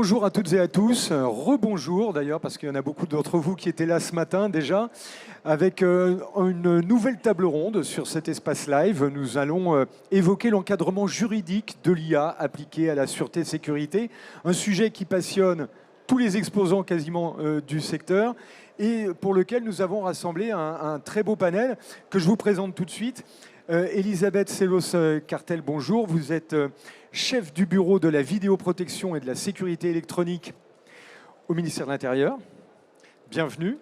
Bonjour à toutes et à tous, rebonjour d'ailleurs parce qu'il y en a beaucoup d'entre vous qui étaient là ce matin déjà, avec une nouvelle table ronde sur cet espace live. Nous allons évoquer l'encadrement juridique de l'IA appliquée à la sûreté et sécurité, un sujet qui passionne tous les exposants quasiment du secteur et pour lequel nous avons rassemblé un très beau panel que je vous présente tout de suite. Elisabeth Sellos-Cartel, bonjour. Vous êtes chef du bureau de la vidéoprotection et de la sécurité électronique au ministère de l'Intérieur. Bienvenue.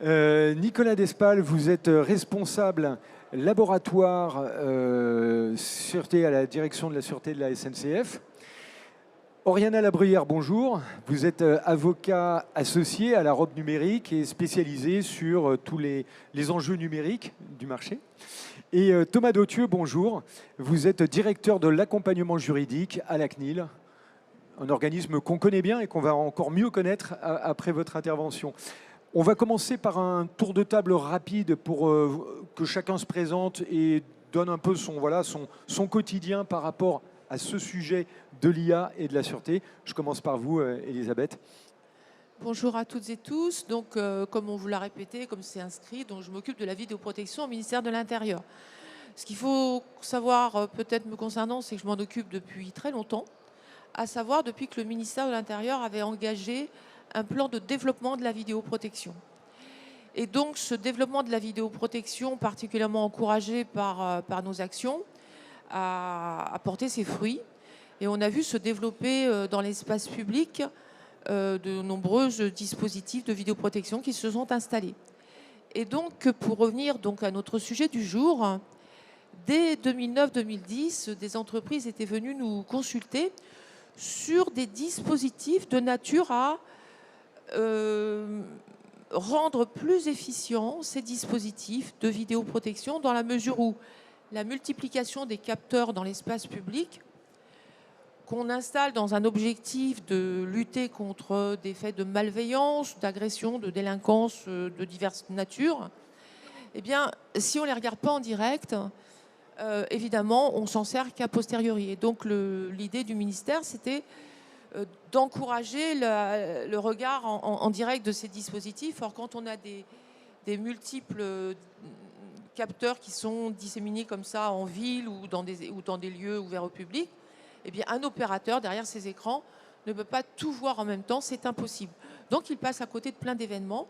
Nicolas Despal, vous êtes responsable laboratoire sûreté à la direction de la sûreté de la SNCF. Oriana Labruyère, bonjour. Vous êtes avocat associé à la robe numérique et spécialisé sur tous les enjeux numériques du marché. Et Thomas Dautieux, bonjour. Vous êtes directeur de l'accompagnement juridique à la CNIL, un organisme qu'on connaît bien et qu'on va encore mieux connaître après votre intervention. On va commencer par un tour de table rapide pour que chacun se présente et donne un peu son quotidien par rapport à ce sujet de l'IA et de la sûreté. Je commence par vous, Elisabeth. Bonjour à toutes et tous. Donc, comme on vous l'a répété, comme c'est inscrit, donc je m'occupe de la vidéoprotection au ministère de l'Intérieur. Ce qu'il faut savoir, peut-être me concernant, c'est que je m'en occupe depuis très longtemps, à savoir depuis que le ministère de l'Intérieur avait engagé un plan de développement de la vidéoprotection. Et donc, ce développement de la vidéoprotection, particulièrement encouragé par nos actions, a porté ses fruits. Et on a vu se développer dans l'espace public de nombreux dispositifs de vidéoprotection qui se sont installés. Et donc, pour revenir donc à notre sujet du jour, dès 2009-2010, des entreprises étaient venues nous consulter sur des dispositifs de nature à rendre plus efficients ces dispositifs de vidéoprotection dans la mesure où la multiplication des capteurs dans l'espace public qu'on installe dans un objectif de lutter contre des faits de malveillance, d'agression, de délinquance de diverses natures, eh bien, si on ne les regarde pas en direct, évidemment, on s'en sert qu'a posteriori. Et donc, l'idée du ministère, c'était d'encourager le regard en direct de ces dispositifs. Or, quand on a des multiples capteurs qui sont disséminés comme ça en ville ou dans des lieux ouverts au public, eh bien, un opérateur derrière ces écrans ne peut pas tout voir en même temps, c'est impossible. Donc il passe à côté de plein d'événements,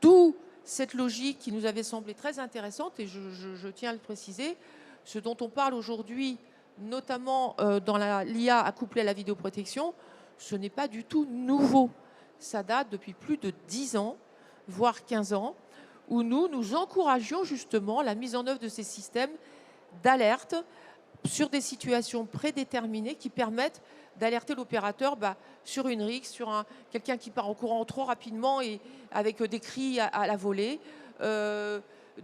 d'où cette logique qui nous avait semblé très intéressante, et je tiens à le préciser, ce dont on parle aujourd'hui, notamment dans l'IA accouplée à la vidéoprotection, ce n'est pas du tout nouveau. Ça date depuis plus de 10 ans, voire 15 ans, où nous encouragions justement la mise en œuvre de ces systèmes d'alerte sur des situations prédéterminées qui permettent d'alerter l'opérateur sur une rixe, sur quelqu'un qui part en courant trop rapidement et avec des cris à la volée,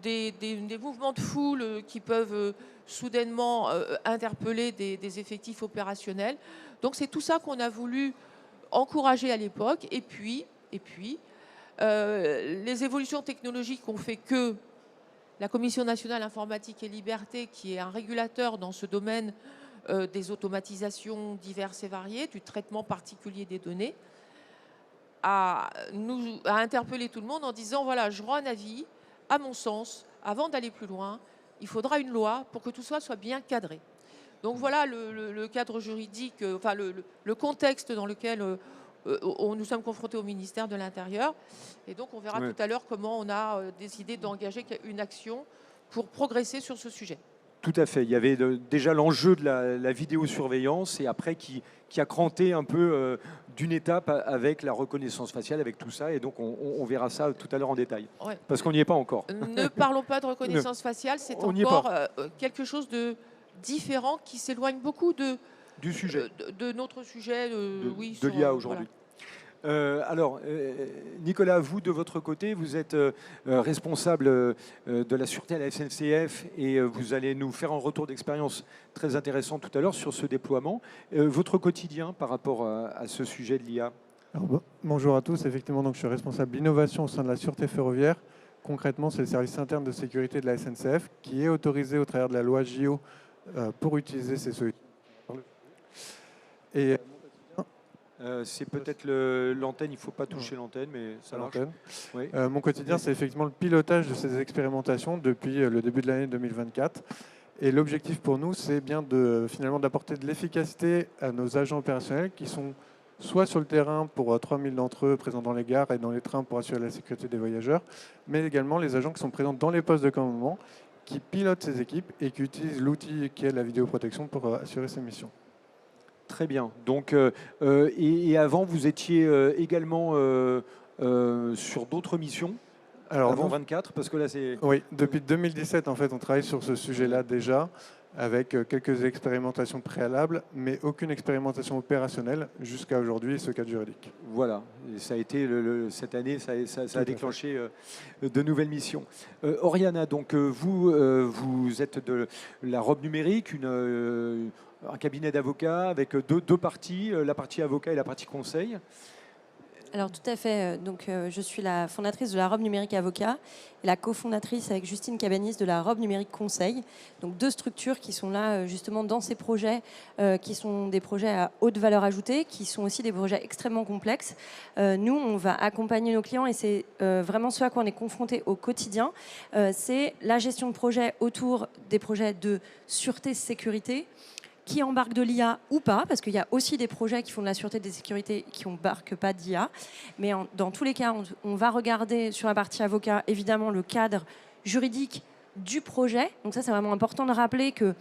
des mouvements de foule qui peuvent soudainement interpeller des effectifs opérationnels. Donc c'est tout ça qu'on a voulu encourager à l'époque. Et puis les évolutions technologiques ont fait que la Commission nationale informatique et liberté, qui est un régulateur dans ce domaine des automatisations diverses et variées, du traitement particulier des données, a interpellé tout le monde en disant, voilà, je rends un avis, à mon sens, avant d'aller plus loin, il faudra une loi pour que tout ça soit bien cadré. Donc voilà le cadre juridique, enfin le contexte dans lequel nous sommes confrontés au ministère de l'Intérieur. Et donc, on verra tout à l'heure comment on a décidé d'engager une action pour progresser sur ce sujet. Tout à fait. Il y avait déjà l'enjeu de la vidéosurveillance et après qui a cranté un peu d'une étape avec la reconnaissance faciale, avec tout ça. Et donc, on verra ça tout à l'heure en détail. Ouais. Parce qu'on n'y est pas encore. Ne parlons pas de reconnaissance faciale. C'est encore quelque chose de différent qui s'éloigne beaucoup du sujet. De notre sujet, de l'IA aujourd'hui. Voilà. Alors, Nicolas, vous, de votre côté, vous êtes responsable de la sûreté à la SNCF et vous allez nous faire un retour d'expérience très intéressant tout à l'heure sur ce déploiement. Votre quotidien par rapport à ce sujet de l'IA? Bonjour à tous. Effectivement, donc, je suis responsable d'innovation au sein de la sûreté ferroviaire. Concrètement, c'est le service interne de sécurité de la SNCF qui est autorisé au travers de la loi JO pour utiliser ces solutions. Et C'est peut-être l'antenne, il ne faut pas toucher l'antenne, mais ça marche. Oui. Mon quotidien, c'est effectivement le pilotage de ces expérimentations depuis le début de l'année 2024. Et l'objectif pour nous, c'est bien finalement d'apporter de l'efficacité à nos agents opérationnels qui sont soit sur le terrain pour 3000 d'entre eux présents dans les gares et dans les trains pour assurer la sécurité des voyageurs, mais également les agents qui sont présents dans les postes de commandement, qui pilotent ces équipes et qui utilisent l'outil qui est la vidéoprotection pour assurer ces missions. Très bien. Donc, et avant, vous étiez également sur d'autres missions. Alors, avant 24, parce que là, c'est... Oui, depuis 2017, en fait, on travaille sur ce sujet-là déjà, avec quelques expérimentations préalables, mais aucune expérimentation opérationnelle jusqu'à aujourd'hui, ce cadre juridique. Voilà, et ça a été cette année, ça a déclenché de nouvelles missions. Oriana, donc vous êtes de la robe numérique, un cabinet d'avocats avec deux parties, la partie avocat et la partie conseil. Alors tout à fait, je suis la fondatrice de la robe numérique avocat et la cofondatrice avec Justine Cabanis de la robe numérique conseil. Donc 2 structures qui sont là justement dans ces projets qui sont des projets à haute valeur ajoutée, qui sont aussi des projets extrêmement complexes. Nous, on va accompagner nos clients et c'est vraiment ce à quoi on est confronté au quotidien. C'est la gestion de projets autour des projets de sûreté, sécurité, qui embarquent de l'IA ou pas, parce qu'il y a aussi des projets qui font de la sûreté et des sécurités qui n'embarquent pas d'IA. Mais dans tous les cas, on va regarder sur la partie avocat, évidemment, le cadre juridique du projet. Donc ça, c'est vraiment important de rappeler que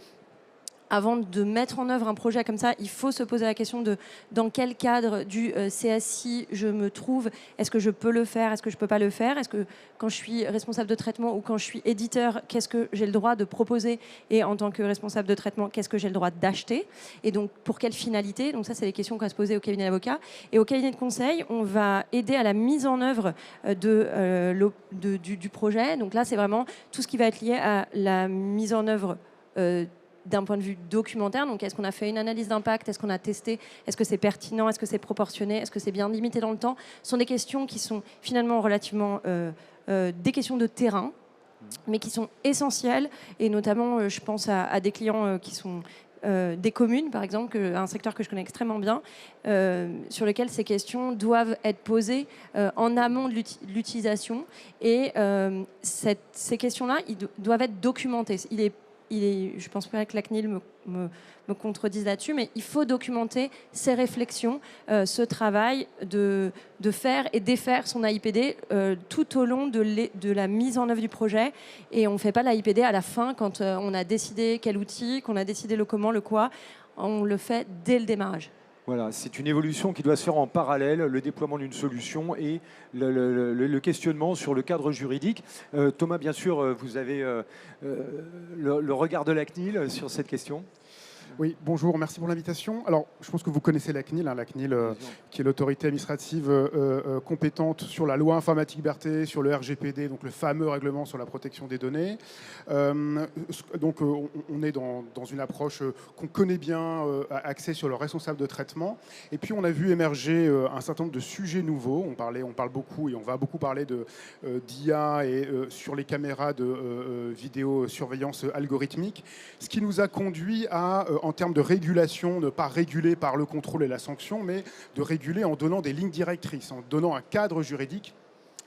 avant de mettre en œuvre un projet comme ça, il faut se poser la question de dans quel cadre du CSI je me trouve. Est-ce que je peux le faire? Est-ce que je ne peux pas le faire? Est-ce que quand je suis responsable de traitement ou quand je suis éditeur, qu'est-ce que j'ai le droit de proposer? Et en tant que responsable de traitement, qu'est-ce que j'ai le droit d'acheter? Et donc, pour quelle finalité? Donc ça, c'est les questions qu'on va se poser au cabinet d'avocat. Et au cabinet de conseil, on va aider à la mise en œuvre du projet. Donc là, c'est vraiment tout ce qui va être lié à la mise en œuvre d'un point de vue documentaire. Donc, est-ce qu'on a fait une analyse d'impact? Est-ce qu'on a testé? Est-ce que c'est pertinent? Est-ce que c'est proportionné? Est-ce que c'est bien limité dans le temps? Ce sont des questions qui sont finalement relativement des questions de terrain, mais qui sont essentielles. Et notamment, je pense à des clients qui sont des communes, par exemple, un secteur que je connais extrêmement bien, sur lequel ces questions doivent être posées en amont de l'utilisation. Et ces questions-là, doivent être documentées. Je ne pense pas que la CNIL me contredise là-dessus, mais il faut documenter ces réflexions, ce travail de faire et défaire son AIPD tout au long de la mise en œuvre du projet. Et on ne fait pas l'AIPD à la fin quand on a décidé quel outil, qu'on a décidé le comment, le quoi. On le fait dès le démarrage. Voilà, c'est une évolution qui doit se faire en parallèle, le déploiement d'une solution et le questionnement sur le cadre juridique. Thomas, bien sûr, vous avez le regard de la CNIL sur cette question. Oui, bonjour, merci pour l'invitation. Alors, je pense que vous connaissez la CNIL, qui est l'autorité administrative compétente sur la loi informatique liberté, sur le RGPD, donc le fameux règlement sur la protection des données. Donc, on est dans une approche qu'on connaît bien, axée sur le responsable de traitement. Et puis, on a vu émerger un certain nombre de sujets nouveaux. On parle beaucoup et on va beaucoup parler d'IA et sur les caméras de vidéosurveillance algorithmique, ce qui nous a conduit à en termes de régulation, ne pas réguler par le contrôle et la sanction, mais de réguler en donnant des lignes directrices, en donnant un cadre juridique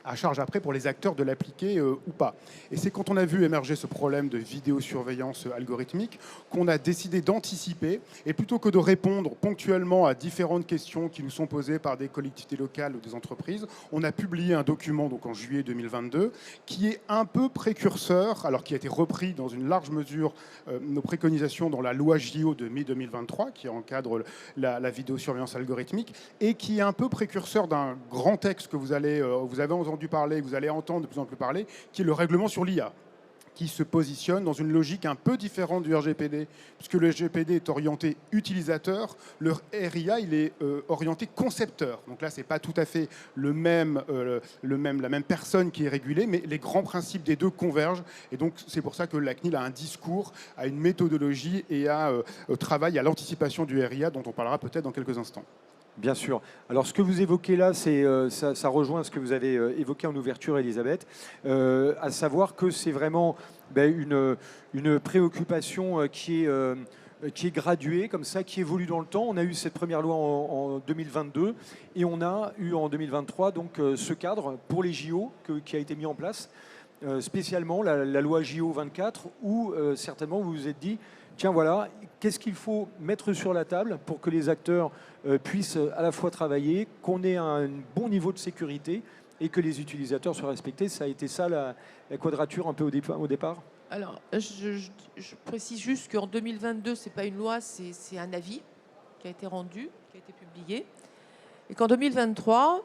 à charge après pour les acteurs de l'appliquer ou pas. Et c'est quand on a vu émerger ce problème de vidéosurveillance algorithmique qu'on a décidé d'anticiper et plutôt que de répondre ponctuellement à différentes questions qui nous sont posées par des collectivités locales ou des entreprises, on a publié un document donc en juillet 2022 qui est un peu précurseur, alors qui a été repris dans une large mesure nos préconisations dans la loi JO de mai 2023 qui encadre la vidéosurveillance algorithmique et qui est un peu précurseur d'un grand texte que vous avez entendu parler, que vous allez entendre de plus en plus parler, qui est le règlement sur l'IA, qui se positionne dans une logique un peu différente du RGPD, puisque le RGPD est orienté utilisateur, le RIA il est orienté concepteur. Donc là, c'est pas tout à fait la même personne qui est régulée, mais les grands principes des deux convergent. Et donc, c'est pour ça que la CNIL a un discours, a une méthodologie et travaille à l'anticipation du RIA, dont on parlera peut-être dans quelques instants. Bien sûr. Alors, ce que vous évoquez là, ça rejoint ce que vous avez évoqué en ouverture, Elisabeth, à savoir que c'est vraiment une préoccupation qui est qui est graduée, comme ça, qui évolue dans le temps. On a eu cette première loi en 2022 et on a eu en 2023 donc, ce cadre pour les JO qui a été mis en place, spécialement la loi JO 24, où certainement vous vous êtes dit, tiens voilà, qu'est-ce qu'il faut mettre sur la table pour que les acteurs puissent à la fois travailler, qu'on ait un bon niveau de sécurité et que les utilisateurs soient respectés. Ça a été ça la quadrature un peu au départ. Alors, je précise juste qu'en 2022, ce n'est pas une loi, c'est un avis qui a été rendu, qui a été publié. Et qu'en 2023,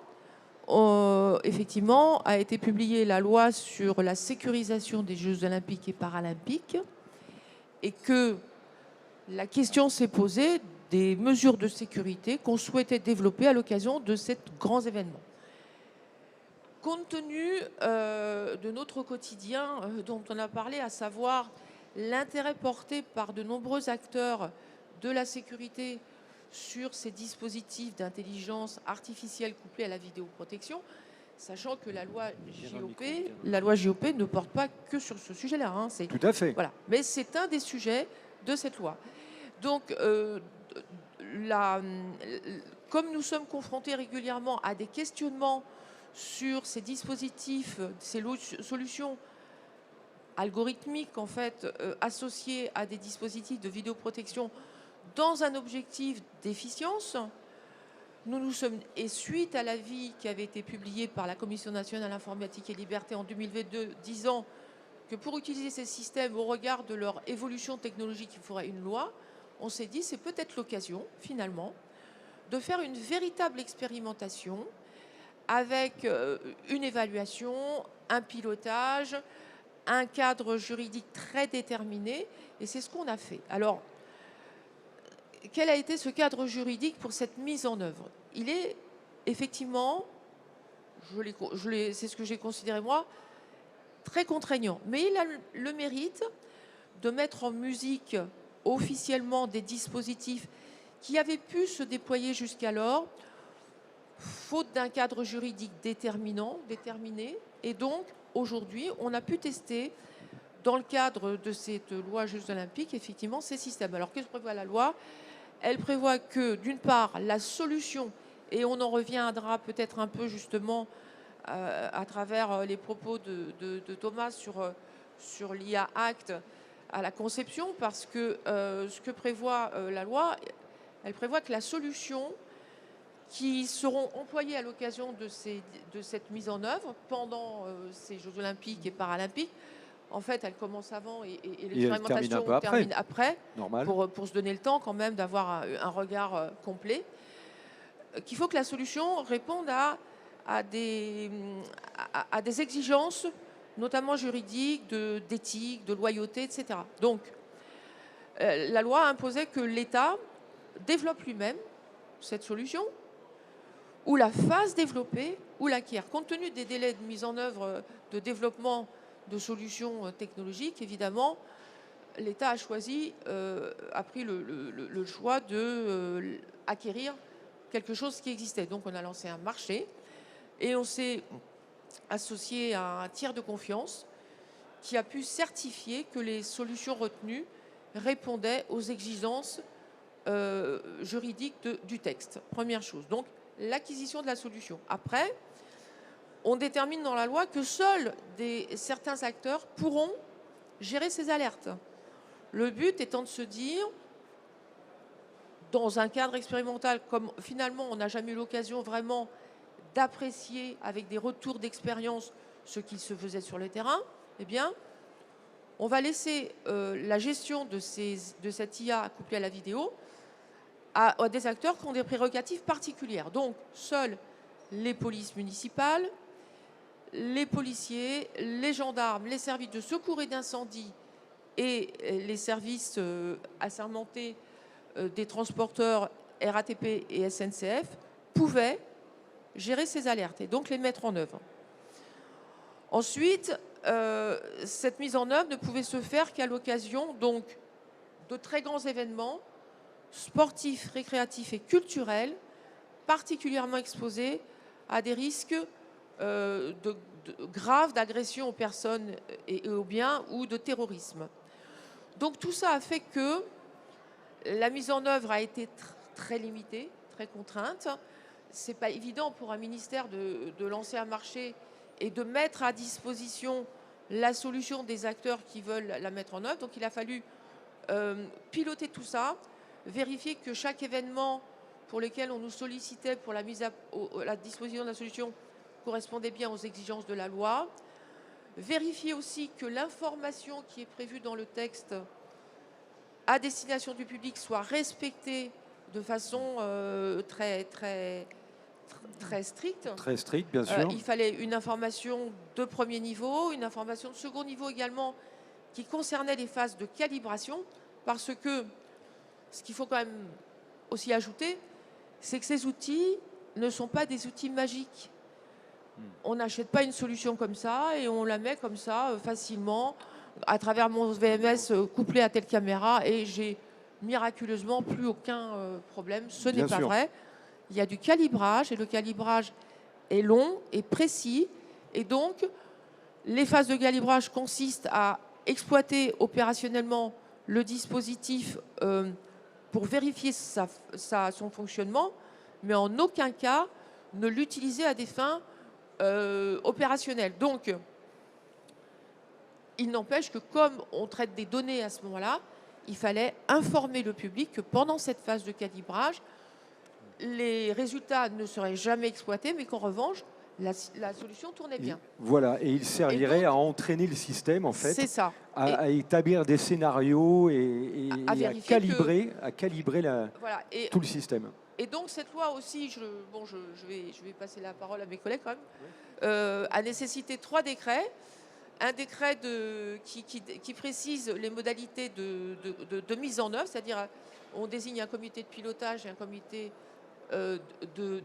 effectivement, a été publiée la loi sur la sécurisation des Jeux olympiques et paralympiques. Et que la question s'est posée des mesures de sécurité qu'on souhaitait développer à l'occasion de ces grands événements. Compte tenu de notre quotidien dont on a parlé, à savoir l'intérêt porté par de nombreux acteurs de la sécurité sur ces dispositifs d'intelligence artificielle couplés à la vidéoprotection, sachant que la loi JOP ne porte pas que sur ce sujet-là. Hein, tout à fait. Voilà. Mais c'est un des sujets de cette loi. Donc, comme nous sommes confrontés régulièrement à des questionnements sur ces dispositifs, ces solutions algorithmiques en fait associées à des dispositifs de vidéoprotection dans un objectif d'efficience, nous sommes, et suite à l'avis qui avait été publié par la Commission nationale informatique et liberté en 2022, disant que pour utiliser ces systèmes au regard de leur évolution technologique, il faudrait une loi, on s'est dit c'est peut-être l'occasion finalement de faire une véritable expérimentation avec une évaluation, un pilotage, un cadre juridique très déterminé, et c'est ce qu'on a fait. Alors, quel a été ce cadre juridique pour cette mise en œuvre? Il est effectivement, c'est ce que j'ai considéré moi, très contraignant, mais il a le mérite de mettre en musique officiellement des dispositifs qui avaient pu se déployer jusqu'alors, faute d'un cadre juridique déterminé. Et donc, aujourd'hui, on a pu tester, dans le cadre de cette loi Jeux olympiques, effectivement, ces systèmes. Alors, qu'est-ce que prévoit la loi? Elle prévoit que, d'une part, la solution, et on en reviendra peut-être un peu justement à travers les propos de Thomas sur l'IA Act à la conception, parce que ce que prévoit la loi, elle prévoit que la solution qui seront employés à l'occasion de cette mise en œuvre pendant ces Jeux olympiques et paralympiques. En fait, elle commence avant et l'expérimentation termine après pour se donner le temps quand même d'avoir un regard complet. Qu'il faut que la solution réponde à des exigences, notamment juridiques, d'éthique, de loyauté, etc. Donc, la loi imposait que l'État développe lui-même cette solution, ou la fasse développer, ou l'acquiert. Compte tenu des délais de mise en œuvre, de développement de solutions technologiques, évidemment, l'État a pris le choix d'acquérir quelque chose qui existait. Donc on a lancé un marché et on s'est associé à un tiers de confiance qui a pu certifier que les solutions retenues répondaient aux exigences juridiques du texte. Première chose. Donc, l'acquisition de la solution. Après, on détermine dans la loi que seuls certains acteurs pourront gérer ces alertes. Le but étant de se dire, dans un cadre expérimental, comme finalement on n'a jamais eu l'occasion vraiment d'apprécier avec des retours d'expérience ce qui se faisait sur le terrain, eh bien, on va laisser la gestion de cette IA couplée à la vidéo à des acteurs qui ont des prérogatives particulières. Donc, seules les polices municipales, les policiers, les gendarmes, les services de secours et d'incendie et les services assermentés des transporteurs RATP et SNCF pouvaient gérer ces alertes et donc les mettre en œuvre. Ensuite, cette mise en œuvre ne pouvait se faire qu'à l'occasion donc de très grands événements sportifs, récréatifs et culturels particulièrement exposés à des risques graves d'agression aux personnes et aux biens ou de terrorisme. Donc tout ça a fait que La mise en œuvre a été très limitée, très contrainte. Ce n'est pas évident pour un ministère de lancer un marché et de mettre à disposition la solution des acteurs qui veulent la mettre en œuvre. Donc il a fallu piloter tout ça, vérifier que chaque événement pour lequel on nous sollicitait pour la mise à la disposition de la solution correspondait bien aux exigences de la loi. Vérifier aussi que l'information qui est prévue dans le texte à destination du public soit respectée de façon très stricte. Très strict, bien sûr. Il fallait une information de premier niveau, une information de second niveau également qui concernait les phases de calibration, parce que ce qu'il faut quand même aussi ajouter, c'est que ces outils ne sont pas des outils magiques. On n'achète pas une solution comme ça et on la met comme ça facilement à travers mon VMS couplé à telle caméra et j'ai miraculeusement plus aucun problème. Ce n'est pas vrai. Il y a du calibrage et le calibrage est long et précis. Et donc, les phases de calibrage consistent à exploiter opérationnellement le dispositif pour vérifier son fonctionnement, mais en aucun cas ne l'utiliser à des fins opérationnelles. Donc, il n'empêche que comme on traite des données à ce moment-là, il fallait informer le public que pendant cette phase de calibrage, les résultats ne seraient jamais exploités, mais qu'en revanche, la solution tournait bien. Voilà, et il servirait à entraîner le système, en fait, ça. À établir des scénarios et à calibrer voilà. tout le système. Et donc cette loi aussi, je vais passer la parole à mes collègues quand même, a nécessité 3 décrets. Un décret qui précise les modalités de mise en œuvre, c'est-à-dire on désigne un comité de pilotage et un comité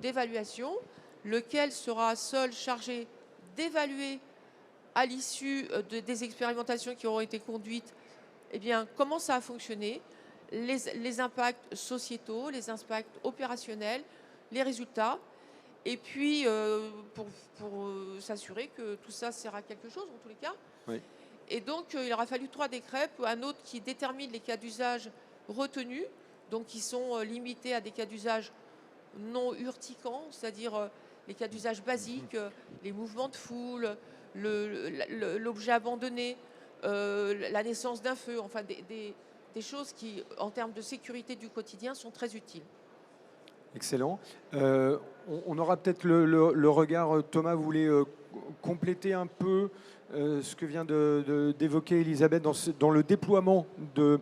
d'évaluation, lequel sera seul chargé d'évaluer à l'issue des expérimentations qui auront été conduites, eh bien, comment ça a fonctionné, les impacts sociétaux, les impacts opérationnels, les résultats, et puis pour s'assurer que tout ça sert à quelque chose, en tous les cas. Oui. Et donc, il aura fallu 3 décrets, un autre qui détermine les cas d'usage retenus, donc qui sont limités à des cas d'usage non urticants, c'est-à-dire les cas d'usage basiques, les mouvements de foule, l'objet abandonné, la naissance d'un feu, enfin des choses qui, en termes de sécurité du quotidien, sont très utiles. Excellent. On aura peut-être le regard, Thomas, vous voulez compléter un peu ce que vient d'évoquer Elisabeth dans le déploiement de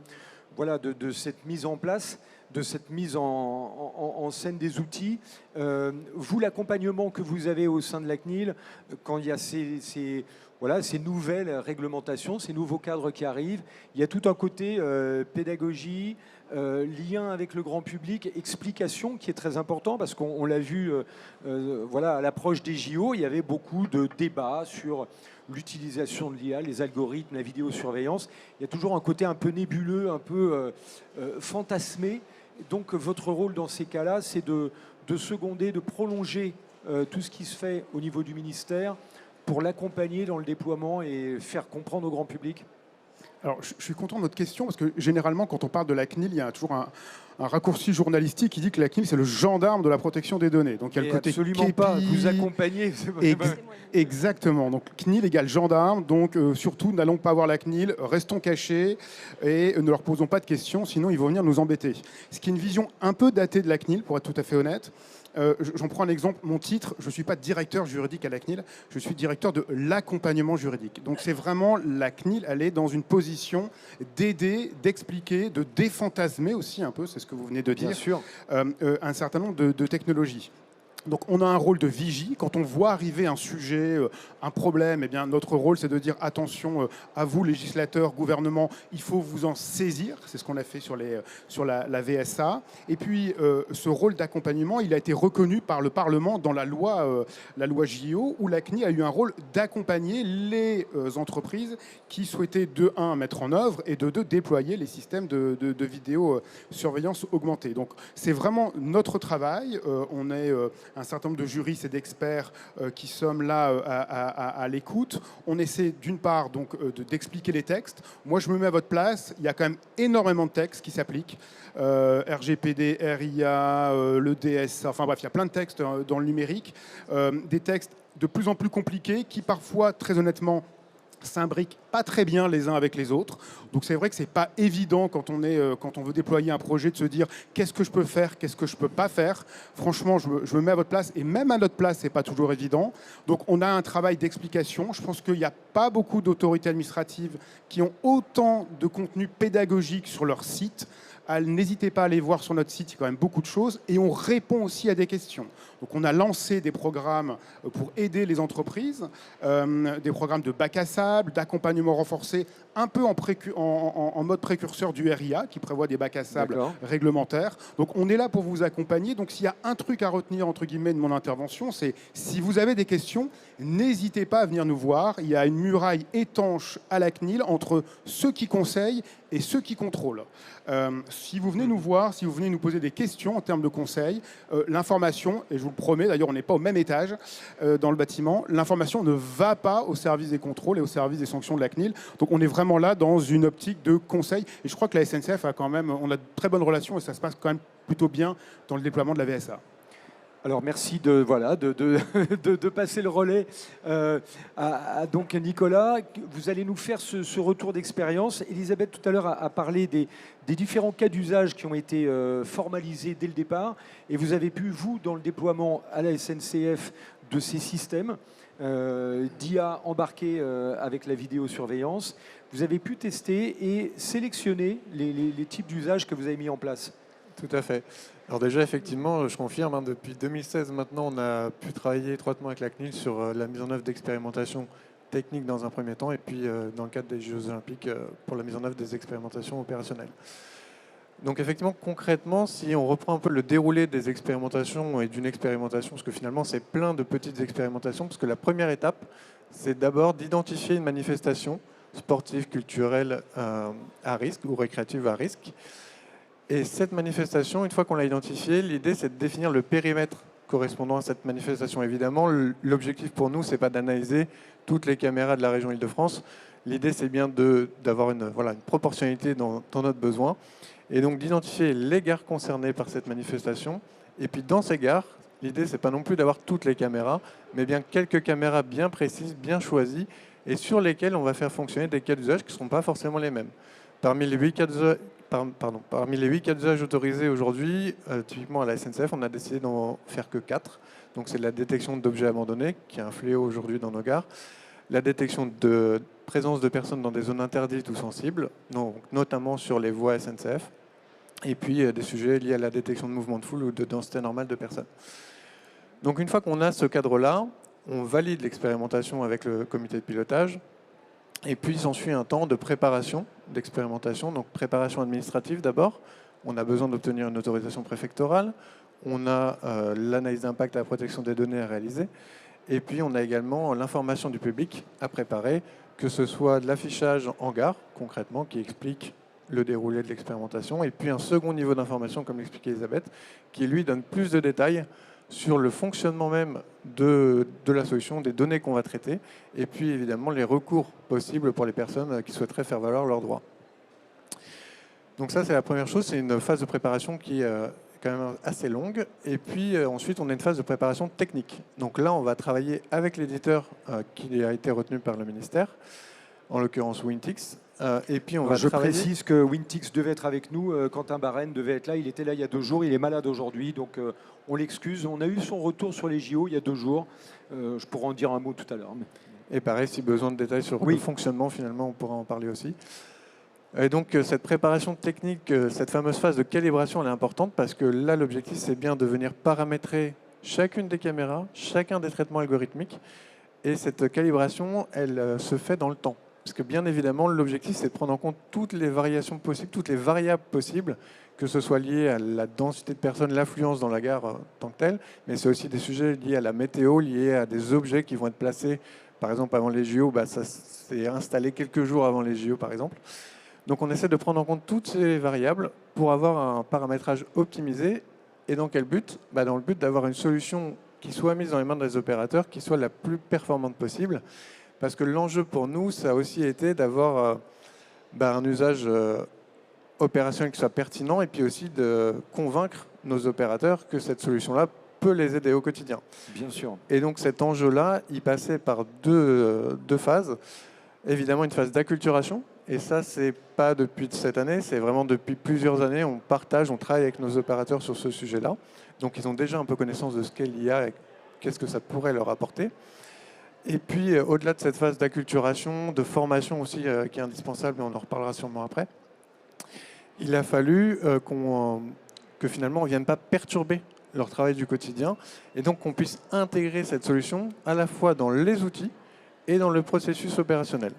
cette mise en place, de cette mise en scène des outils. Vous, l'accompagnement que vous avez au sein de la CNIL, quand il y a ces nouvelles réglementations, ces nouveaux cadres qui arrivent, il y a tout un côté pédagogie, lien avec le grand public, explication qui est très important parce qu'on l'a vu à l'approche des JO, il y avait beaucoup de débats sur l'utilisation de l'IA, les algorithmes, la vidéosurveillance. Il y a toujours un côté un peu nébuleux, un peu fantasmé. Donc votre rôle dans ces cas-là, c'est de seconder, de prolonger tout ce qui se fait au niveau du ministère pour l'accompagner dans le déploiement et faire comprendre au grand public. Alors, je suis content de votre question parce que généralement, quand on parle de la CNIL, il y a toujours un raccourci journalistique qui dit que la CNIL, c'est le gendarme de la protection des données. Donc, il y a le côté absolument képi, pas, vous accompagnez. Exactement. Donc, CNIL égale gendarme. Donc, surtout, n'allons pas voir la CNIL, restons cachés et ne leur posons pas de questions, sinon ils vont venir nous embêter. Ce qui est une vision un peu datée de la CNIL, pour être tout à fait honnête. J'en prends un exemple, mon titre, je ne suis pas directeur juridique à la CNIL, je suis directeur de l'accompagnement juridique. Donc c'est vraiment la CNIL, elle est dans une position d'aider, d'expliquer, de défantasmer aussi un peu, c'est ce que vous venez de dire, bien sûr, un certain nombre de technologies. Donc on a un rôle de vigie. Quand on voit arriver un sujet, un problème, eh bien, notre rôle c'est de dire attention à vous législateurs, gouvernement, il faut vous en saisir. C'est ce qu'on a fait sur la VSA. Et puis ce rôle d'accompagnement, il a été reconnu par le Parlement dans la loi JO, où la CNIL a eu un rôle d'accompagner les entreprises qui souhaitaient de 1 mettre en œuvre et de 2 déployer les systèmes de vidéosurveillance augmentée. Donc c'est vraiment notre travail. On est un certain nombre de juristes et d'experts qui sommes là à l'écoute. On essaie d'une part donc d'expliquer les textes. Moi, je me mets à votre place. Il y a quand même énormément de textes qui s'appliquent. RGPD, RIA, le DSA, enfin bref, il y a plein de textes dans le numérique. Des textes de plus en plus compliqués qui parfois, très honnêtement, s'imbriquent pas très bien les uns avec les autres. Donc c'est vrai que c'est pas évident quand on veut déployer un projet de se dire qu'est-ce que je peux faire, qu'est-ce que je peux pas faire. Franchement, je me mets à votre place et même à notre place, c'est pas toujours évident. Donc on a un travail d'explication. Je pense qu'il n'y a pas beaucoup d'autorités administratives qui ont autant de contenu pédagogique sur leur site. N'hésitez pas à aller voir sur notre site, il y a quand même beaucoup de choses. Et on répond aussi à des questions. Donc on a lancé des programmes pour aider les entreprises, des programmes de bac à sable, d'accompagnement renforcé, un peu en mode précurseur du RIA, qui prévoit des bacs à sable réglementaires. Donc on est là pour vous accompagner. Donc s'il y a un truc à retenir, entre guillemets, de mon intervention, c'est si vous avez des questions, n'hésitez pas à venir nous voir. Il y a une muraille étanche à la CNIL entre ceux qui conseillent et ceux qui contrôlent. Si vous venez nous voir, si vous venez nous poser des questions en termes de conseils, l'information, et je vous le promets, d'ailleurs on n'est pas au même étage dans le bâtiment, l'information ne va pas au service des contrôles et au service des sanctions de la CNIL. Donc on est vraiment là dans une optique de conseil. Et je crois que la SNCF a quand même, on a de très bonnes relations et ça se passe quand même plutôt bien dans le déploiement de la VSA. Alors merci de passer le relais à donc Nicolas. Vous allez nous faire ce retour d'expérience. Elisabeth tout à l'heure a parlé des différents cas d'usage qui ont été formalisés dès le départ. Et vous avez pu, vous, dans le déploiement à la SNCF de ces systèmes d'IA embarqués avec la vidéosurveillance, vous avez pu tester et sélectionner les types d'usages que vous avez mis en place. Tout à fait. Alors déjà, effectivement, je confirme, depuis 2016 maintenant, on a pu travailler étroitement avec la CNIL sur la mise en œuvre d'expérimentations techniques dans un premier temps, et puis dans le cadre des Jeux Olympiques, pour la mise en œuvre des expérimentations opérationnelles. Donc effectivement, concrètement, si on reprend un peu le déroulé des expérimentations et d'une expérimentation, parce que finalement, c'est plein de petites expérimentations, parce que la première étape, c'est d'abord d'identifier une manifestation sportive, culturelle à risque ou récréative à risque. Et cette manifestation, une fois qu'on l'a identifiée, l'idée c'est de définir le périmètre correspondant à cette manifestation. Évidemment, l'objectif pour nous, c'est pas d'analyser toutes les caméras de la région Île-de-France. L'idée c'est bien d'avoir une proportionnalité dans notre besoin. Et donc d'identifier les gares concernées par cette manifestation. Et puis dans ces gares, l'idée c'est pas non plus d'avoir toutes les caméras, mais bien quelques caméras bien précises, bien choisies, et sur lesquelles on va faire fonctionner des cas d'usage qui ne seront pas forcément les mêmes. Parmi les 8 cas d'usage autorisés aujourd'hui, typiquement à la SNCF, on a décidé d'en faire que 4. Donc c'est la détection d'objets abandonnés, qui est un fléau aujourd'hui dans nos gares, la détection de présence de personnes dans des zones interdites ou sensibles, donc notamment sur les voies SNCF, et puis des sujets liés à la détection de mouvements de foule ou de densité normale de personnes. Donc une fois qu'on a ce cadre-là, on valide l'expérimentation avec le comité de pilotage. Et puis s'ensuit un temps de préparation d'expérimentation, donc préparation administrative d'abord. On a besoin d'obtenir une autorisation préfectorale. On a l'analyse d'impact à la protection des données à réaliser. Et puis on a également l'information du public à préparer, que ce soit de l'affichage en gare, concrètement, qui explique le déroulé de l'expérimentation, et puis un second niveau d'information, comme l'expliquait Elisabeth, qui lui donne plus de détails sur le fonctionnement même de la solution, des données qu'on va traiter, et puis évidemment les recours possibles pour les personnes qui souhaiteraient faire valoir leurs droits. Donc ça, c'est la première chose, c'est une phase de préparation qui est quand même assez longue. Et puis ensuite, on a une phase de préparation technique. Donc là, on va travailler avec l'éditeur qui a été retenu par le ministère, en l'occurrence Wintix. Et puis je précise que Wintix devait être avec nous, Quentin Barène devait être là, il était là il y a 2 jours, il est malade aujourd'hui, donc on l'excuse. On a eu son retour sur les JO il y a 2 jours, je pourrais en dire un mot tout à l'heure. Et pareil, si besoin de détails sur le fonctionnement, finalement, on pourra en parler aussi. Et donc cette préparation technique, cette fameuse phase de calibration, elle est importante parce que là, l'objectif, c'est bien de venir paramétrer chacune des caméras, chacun des traitements algorithmiques. Et cette calibration, elle se fait dans le temps. Parce que bien évidemment, l'objectif, c'est de prendre en compte toutes les variations possibles, toutes les variables possibles, que ce soit lié à la densité de personnes, l'affluence dans la gare tant que telle, mais c'est aussi des sujets liés à la météo, liés à des objets qui vont être placés, par exemple, avant les JO, ça s'est installé quelques jours avant les JO, par exemple. Donc on essaie de prendre en compte toutes ces variables pour avoir un paramétrage optimisé Et dans quel but? Dans le but d'avoir une solution qui soit mise dans les mains des opérateurs, qui soit la plus performante possible. Parce que l'enjeu pour nous, ça a aussi été d'avoir un usage opérationnel qui soit pertinent et puis aussi de convaincre nos opérateurs que cette solution-là peut les aider au quotidien. Bien sûr. Et donc cet enjeu-là, il passait par deux phases. Évidemment, une phase d'acculturation. Et ça, c'est pas depuis cette année, c'est vraiment depuis plusieurs années. On partage, on travaille avec nos opérateurs sur ce sujet-là. Donc ils ont déjà un peu connaissance de ce qu'est l'IA et qu'est-ce que ça pourrait leur apporter. Et puis, au-delà de cette phase d'acculturation, de formation aussi, qui est indispensable, et on en reparlera sûrement après, il a fallu que finalement, on ne vienne pas perturber leur travail du quotidien, et donc qu'on puisse intégrer cette solution à la fois dans les outils et dans le processus opérationnel.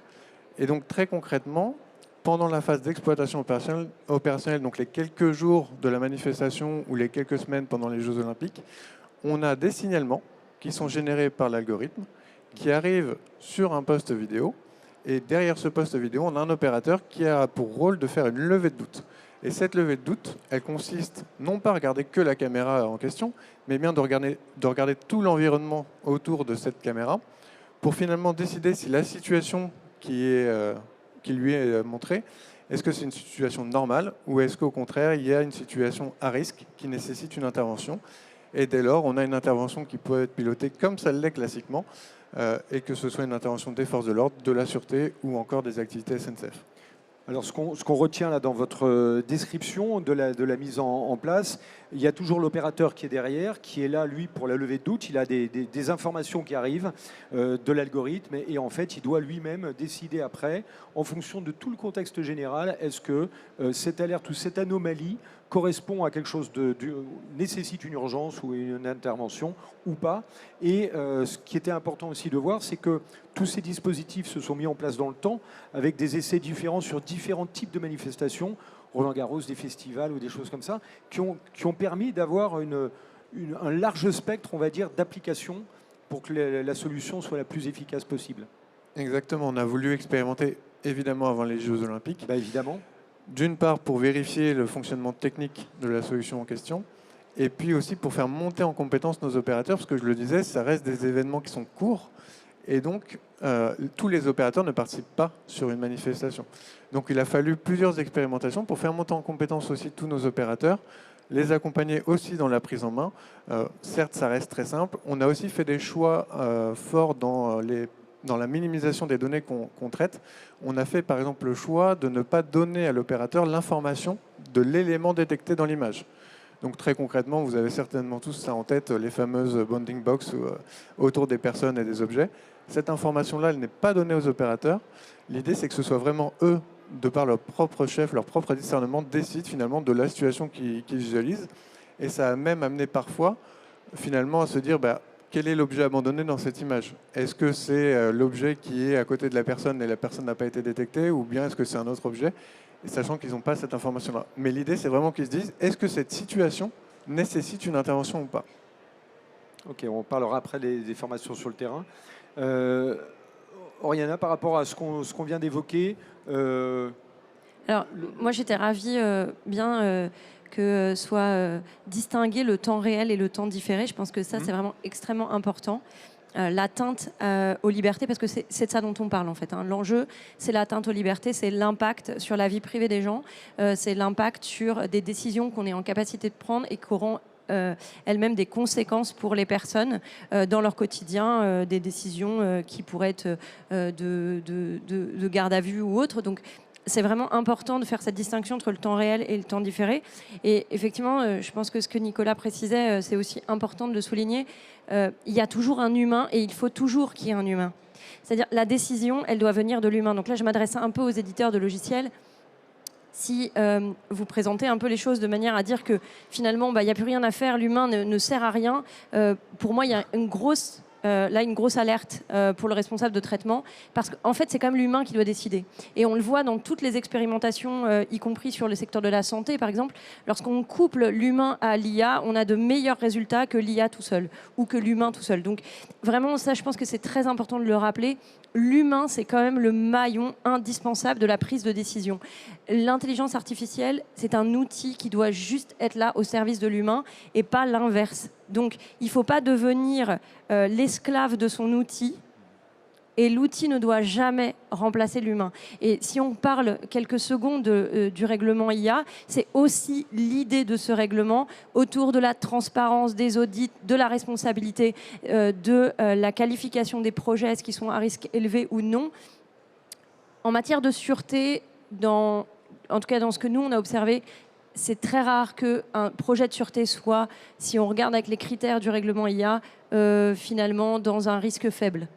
Et donc, très concrètement, pendant la phase d'exploitation opérationnelle, donc les quelques jours de la manifestation ou les quelques semaines pendant les Jeux Olympiques, on a des signalements qui sont générés par l'algorithme, qui arrive sur un poste vidéo. Et derrière ce poste vidéo, on a un opérateur qui a pour rôle de faire une levée de doute. Et cette levée de doute, elle consiste non pas à regarder que la caméra en question, mais bien de regarder tout l'environnement autour de cette caméra pour finalement décider si la situation qui lui est montrée, est-ce que c'est une situation normale ou est-ce qu'au contraire, il y a une situation à risque qui nécessite une intervention. Et dès lors, on a une intervention qui peut être pilotée comme ça l'est classiquement, et que ce soit une intervention des forces de l'ordre, de la sûreté ou encore des activités SNCF. Alors ce qu'on retient là dans votre description de la mise en place, il y a toujours l'opérateur qui est derrière, qui est là, lui, pour la levée de doute. Il a des informations qui arrivent de l'algorithme et en fait, il doit lui-même décider après, en fonction de tout le contexte général, est-ce que cette alerte ou cette anomalie correspond à quelque chose nécessite une urgence ou une intervention ou pas. Et ce qui était important aussi de voir, c'est que tous ces dispositifs se sont mis en place dans le temps avec des essais différents sur différents types de manifestations, Roland-Garros, des festivals ou des choses comme ça, qui ont permis d'avoir un large spectre, on va dire, d'applications pour que la solution soit la plus efficace possible. Exactement, on a voulu expérimenter évidemment avant les Jeux Olympiques. Évidemment. D'une part pour vérifier le fonctionnement technique de la solution en question, et puis aussi pour faire monter en compétence nos opérateurs, parce que je le disais, ça reste des événements qui sont courts, et donc tous les opérateurs ne participent pas sur une manifestation. Donc il a fallu plusieurs expérimentations pour faire monter en compétence aussi tous nos opérateurs, les accompagner aussi dans la prise en main. Certes, ça reste très simple. On a aussi fait des choix forts dans la minimisation des données qu'on traite. On a fait par exemple le choix de ne pas donner à l'opérateur l'information de l'élément détecté dans l'image. Donc très concrètement, vous avez certainement tous ça en tête, les fameuses bounding box autour des personnes et des objets. Cette information-là, elle n'est pas donnée aux opérateurs. L'idée, c'est que ce soit vraiment eux, de par leur propre chef, leur propre discernement, décident finalement de la situation qu'ils visualisent. Et ça a même amené parfois finalement à se dire quel est l'objet abandonné dans cette image? Est-ce que c'est l'objet qui est à côté de la personne et la personne n'a pas été détectée, ou bien est-ce que c'est un autre objet? Et sachant qu'ils n'ont pas cette information-là. Mais l'idée, c'est vraiment qu'ils se disent, est-ce que cette situation nécessite une intervention ou pas? Ok, on parlera après des formations sur le terrain. Oriana, par rapport à ce qu'on vient d'évoquer. Alors, moi, j'étais ravie que soit distingué le temps réel et le temps différé. Je pense que ça, c'est vraiment extrêmement important. L'atteinte aux libertés, parce que c'est de ça dont on parle en fait. L'enjeu, c'est l'atteinte aux libertés, c'est l'impact sur la vie privée des gens, c'est l'impact sur des décisions qu'on est en capacité de prendre et qui auront elles-mêmes des conséquences pour les personnes dans leur quotidien, des décisions qui pourraient être de garde à vue ou autre. Donc, c'est vraiment important de faire cette distinction entre le temps réel et le temps différé. Et effectivement, je pense que ce que Nicolas précisait, c'est aussi important de le souligner. Il y a toujours un humain et il faut toujours qu'il y ait un humain. C'est-à-dire la décision, elle doit venir de l'humain. Donc là, je m'adresse un peu aux éditeurs de logiciels. Si vous présentez un peu les choses de manière à dire que finalement, il n'y a plus rien à faire, l'humain ne sert à rien, pour moi, il y a une grosse alerte pour le responsable de traitement, parce qu'en fait, c'est quand même l'humain qui doit décider. Et on le voit dans toutes les expérimentations, y compris sur le secteur de la santé, par exemple. Lorsqu'on couple l'humain à l'IA, on a de meilleurs résultats que l'IA tout seul, ou que l'humain tout seul. Donc vraiment, ça, je pense que c'est très important de le rappeler. l'humain, c'est quand même le maillon indispensable de la prise de décision. L'intelligence artificielle, c'est un outil qui doit juste être là au service de l'humain et pas l'inverse. Donc, il ne faut pas devenir l'esclave de son outil. Et l'outil ne doit jamais remplacer l'humain. Et si on parle quelques secondes du règlement IA, c'est aussi l'idée de ce règlement autour de la transparence des audits, de la responsabilité, de la qualification des projets, est-ce qu'ils sont à risque élevé ou non. En matière de sûreté, en tout cas dans ce que nous on a observé, c'est très rare qu'un projet de sûreté soit, si on regarde avec les critères du règlement IA, finalement dans un risque faible.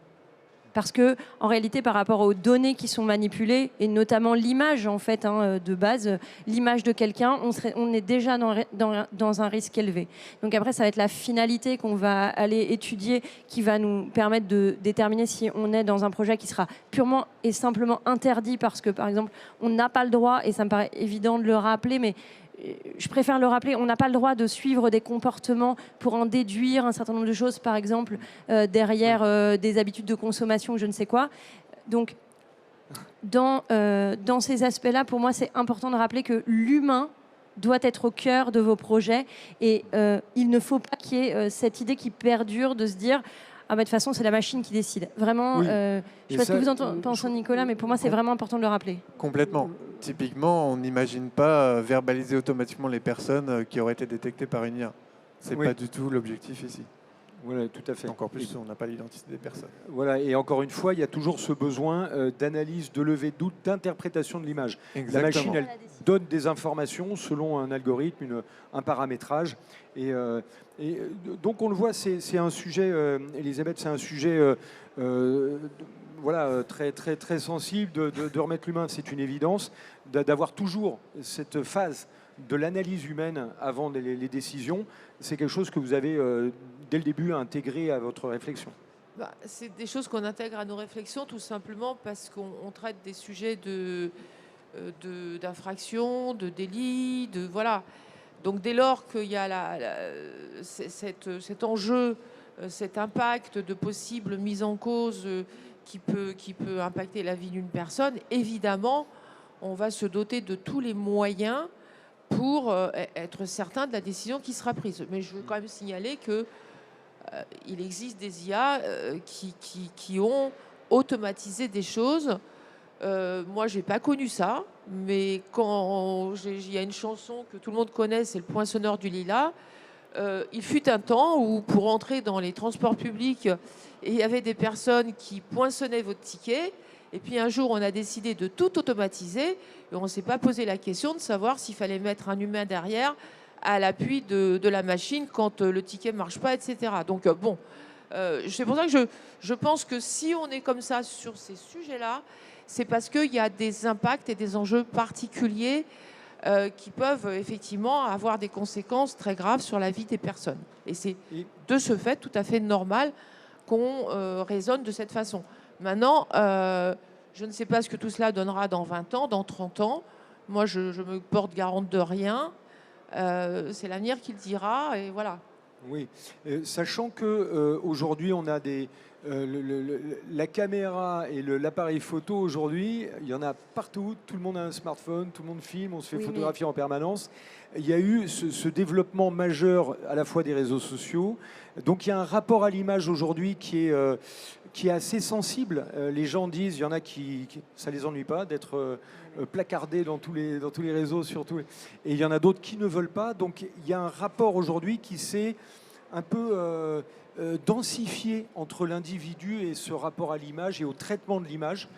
Parce que, en réalité, par rapport aux données qui sont manipulées, et notamment l'image en fait de base, l'image de quelqu'un, on est déjà dans un risque élevé. Donc après, ça va être la finalité qu'on va aller étudier, qui va nous permettre de déterminer si on est dans un projet qui sera purement et simplement interdit parce que, par exemple, on n'a pas le droit, et ça me paraît évident de le rappeler, mais je préfère le rappeler, on n'a pas le droit de suivre des comportements pour en déduire un certain nombre de choses, par exemple, derrière des habitudes de consommation ou je ne sais quoi. Donc, dans ces aspects-là, pour moi, c'est important de rappeler que l'humain doit être au cœur de vos projets et il ne faut pas qu'il y ait cette idée qui perdure de se dire ah, de toute façon, c'est la machine qui décide. Vraiment, Oui. je ne sais pas ce que vous en pensez, Nicolas, mais pour moi, c'est vraiment important de le rappeler. Complètement. Typiquement, on n'imagine pas verbaliser automatiquement les personnes qui auraient été détectées par une IA. C'est Oui. pas du tout l'objectif ici. Voilà, tout à fait. Encore plus, on n'a pas l'identité des personnes. Voilà, et encore une fois, il y a toujours ce besoin d'analyse, de levée de doute, d'interprétation de l'image. La machine, elle donne des informations selon un algorithme, un paramétrage. Et donc, on le voit, c'est un sujet, Elisabeth, c'est un sujet voilà, très, très, très sensible de remettre l'humain, c'est une évidence, d'avoir toujours cette phase de l'analyse humaine avant les décisions. C'est quelque chose que vous avez, dès le début, intégré à votre réflexion. C'est des choses qu'on intègre à nos réflexions tout simplement parce qu'on traite des sujets d'infraction, de délit, voilà. Donc dès lors qu'il y a cet enjeu, cet impact de possible mise en cause qui peut impacter la vie d'une personne, évidemment, on va se doter de tous les moyens pour être certain de la décision qui sera prise. Mais je veux quand même signaler que il existe des IA qui ont automatisé des choses. Moi, je n'ai pas connu ça, mais quand il y a une chanson que tout le monde connaît, c'est Le Poinçonneur du Lilas. Il fut un temps où, pour entrer dans les transports publics, il y avait des personnes qui poinçonnaient votre ticket. Et puis un jour, on a décidé de tout automatiser et on ne s'est pas posé la question de savoir s'il fallait mettre un humain derrière à l'appui de la machine quand le ticket ne marche pas, etc. Donc bon, c'est pour ça que je pense que si on est comme ça sur ces sujets-là, c'est parce qu'il y a des impacts et des enjeux particuliers qui peuvent effectivement avoir des conséquences très graves sur la vie des personnes. Et c'est de ce fait tout à fait normal qu'on raisonne de cette façon. Maintenant, je ne sais pas ce que tout cela donnera dans 20 ans, dans 30 ans. Moi, je me porte garante de rien. C'est l'avenir qui le dira, et voilà. Oui, sachant qu'aujourd'hui, on a la caméra et l'appareil photo, aujourd'hui, il y en a partout. Tout le monde a un smartphone, tout le monde filme, on se fait photographier en permanence. Il y a eu ce développement majeur à la fois des réseaux sociaux. Donc il y a un rapport à l'image aujourd'hui qui est assez sensible. Les gens disent, il y en a qui ça les ennuie pas d'être placardés dans tous les réseaux, surtout. Et il y en a d'autres qui ne veulent pas. Donc il y a un rapport aujourd'hui qui s'est un peu densifié entre l'individu et ce rapport à l'image et au traitement de l'image.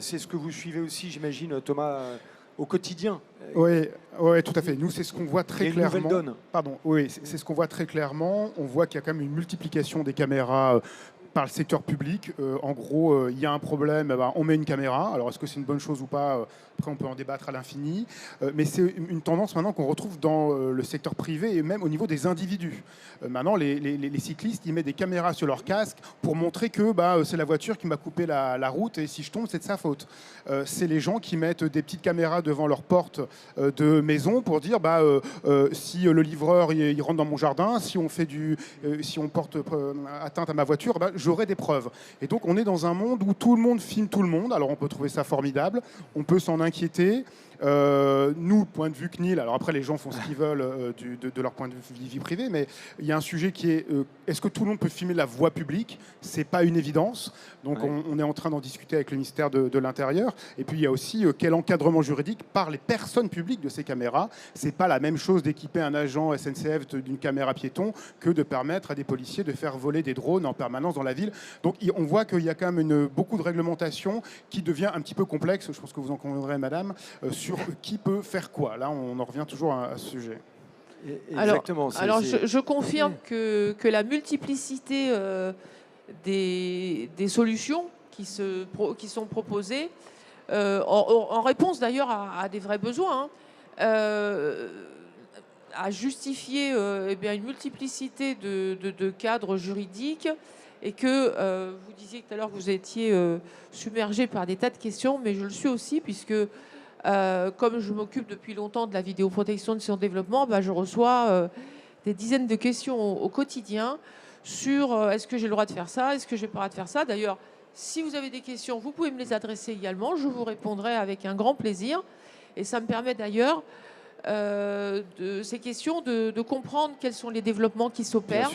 C'est ce que vous suivez aussi, j'imagine, Thomas, au quotidien. Oui, tout à fait. Nous, c'est ce qu'on voit très clairement. Une nouvelle donne. Pardon, oui, c'est ce qu'on voit très clairement. On voit qu'il y a quand même une multiplication des caméras par le secteur public. En gros, il y a un problème, on met une caméra. Alors, est-ce que c'est une bonne chose ou pas? Après, on peut en débattre à l'infini. Mais c'est une tendance maintenant qu'on retrouve dans le secteur privé et même au niveau des individus. Maintenant, les cyclistes, ils mettent des caméras sur leur casque pour montrer que c'est la voiture qui m'a coupé la route et si je tombe, c'est de sa faute. C'est les gens qui mettent des petites caméras devant leur porte de maison pour dire si le livreur il rentre dans mon jardin, si on porte atteinte à ma voiture, j'aurai des preuves. Et donc on est dans un monde où tout le monde filme tout le monde. Alors on peut trouver ça formidable, on peut s'en inquiéter. Nous, point de vue CNIL, alors après les gens font ce qu'ils veulent de leur point de vue vie privée, mais il y a un sujet qui est est-ce que tout le monde peut filmer la voie publique? C'est pas une évidence. Donc on est en train d'en discuter avec le ministère de l'Intérieur. Et puis il y a aussi quel encadrement juridique par les personnes publiques de ces caméras. C'est pas la même chose d'équiper un agent SNCF d'une caméra piéton que de permettre à des policiers de faire voler des drones en permanence dans la ville. Donc on voit qu'il y a quand même beaucoup de réglementation qui devient un petit peu complexe, je pense que vous en conviendrez, madame, sur qui peut faire quoi. Là, on en revient toujours à ce sujet. Exactement. Alors je confirme que la multiplicité des solutions qui sont proposées, en réponse d'ailleurs à des vrais besoins, à justifier une multiplicité de cadres juridiques, et que vous disiez tout à l'heure que vous étiez submergé par des tas de questions, mais je le suis aussi, puisque comme je m'occupe depuis longtemps de la vidéoprotection de son développement, je reçois des dizaines de questions au quotidien sur est-ce que j'ai le droit de faire ça, est-ce que j'ai pas le droit de faire ça. D'ailleurs, si vous avez des questions, vous pouvez me les adresser également, je vous répondrai avec un grand plaisir. Et ça me permet d'ailleurs de ces questions de comprendre quels sont les développements qui s'opèrent,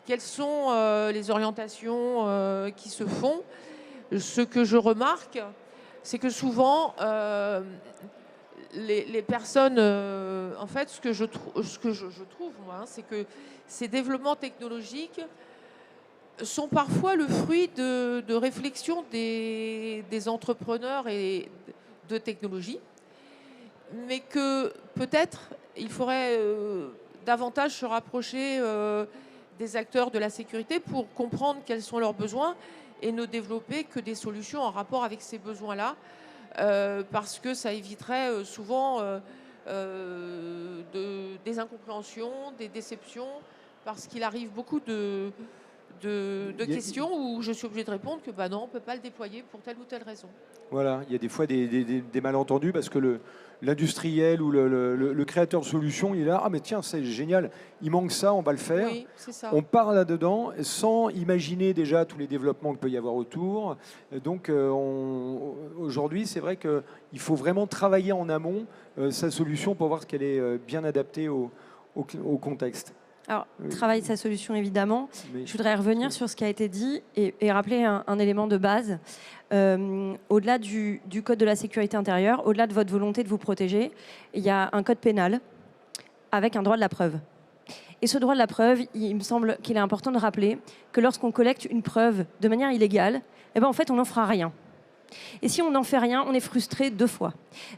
quelles sont les orientations qui se font. Ce que je remarque, c'est que souvent, les personnes, en fait, ce que je trouve, moi, c'est que ces développements technologiques sont parfois le fruit de réflexions des entrepreneurs et de technologie, mais que peut-être il faudrait davantage se rapprocher des acteurs de la sécurité pour comprendre quels sont leurs besoins et ne développer que des solutions en rapport avec ces besoins-là, parce que ça éviterait souvent des incompréhensions, des déceptions, parce qu'il arrive beaucoup de questions où je suis obligée de répondre que non, on ne peut pas le déployer pour telle ou telle raison. Voilà, il y a des fois des malentendus parce que l'industriel ou le créateur de solution, il est là, ah mais tiens, c'est génial, il manque ça, on va le faire. Oui, c'est ça. On part là-dedans sans imaginer déjà tous les développements qu'il peut y avoir autour. Donc aujourd'hui, c'est vrai qu'il faut vraiment travailler en amont sa solution pour voir qu'elle est bien adaptée au contexte. Alors, travailler sa solution, évidemment. Je voudrais revenir sur ce qui a été dit et rappeler un élément de base. Au-delà du code de la sécurité intérieure, au-delà de votre volonté de vous protéger, il y a un code pénal avec un droit de la preuve. Et ce droit de la preuve, il me semble qu'il est important de rappeler que lorsqu'on collecte une preuve de manière illégale, en fait, on n'en fera rien. Et si on n'en fait rien, on est frustré 2 fois.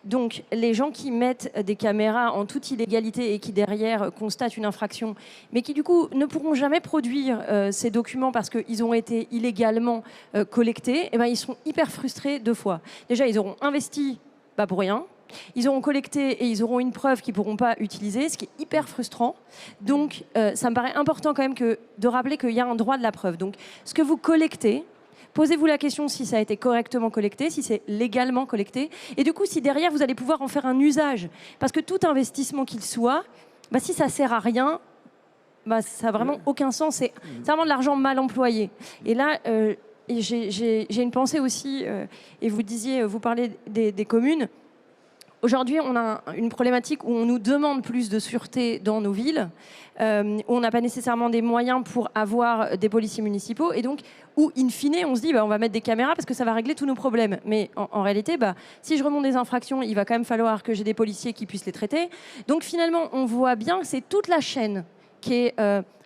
Donc, les gens qui mettent des caméras en toute illégalité et qui, derrière, constatent une infraction, mais qui, du coup, ne pourront jamais produire ces documents parce qu'ils ont été illégalement collectés, ils seront hyper frustrés 2 fois. Déjà, ils auront investi pour rien. Ils auront collecté et ils auront une preuve qu'ils ne pourront pas utiliser, ce qui est hyper frustrant. Donc, ça me paraît important quand même de rappeler qu'il y a un droit de la preuve. Donc, ce que vous collectez, posez-vous la question si ça a été correctement collecté, si c'est légalement collecté. Et du coup, si derrière, vous allez pouvoir en faire un usage. Parce que tout investissement qu'il soit, si ça ne sert à rien, ça n'a vraiment aucun sens. C'est vraiment de l'argent mal employé. Et là, j'ai une pensée aussi, et vous parlez des communes. Aujourd'hui, on a une problématique où on nous demande plus de sûreté dans nos villes, où on n'a pas nécessairement des moyens pour avoir des policiers municipaux, et donc où, in fine, on se dit on va mettre des caméras parce que ça va régler tous nos problèmes. Mais en réalité, si je remonte des infractions, il va quand même falloir que j'ai des policiers qui puissent les traiter. Donc finalement, on voit bien que c'est toute la chaîne qui est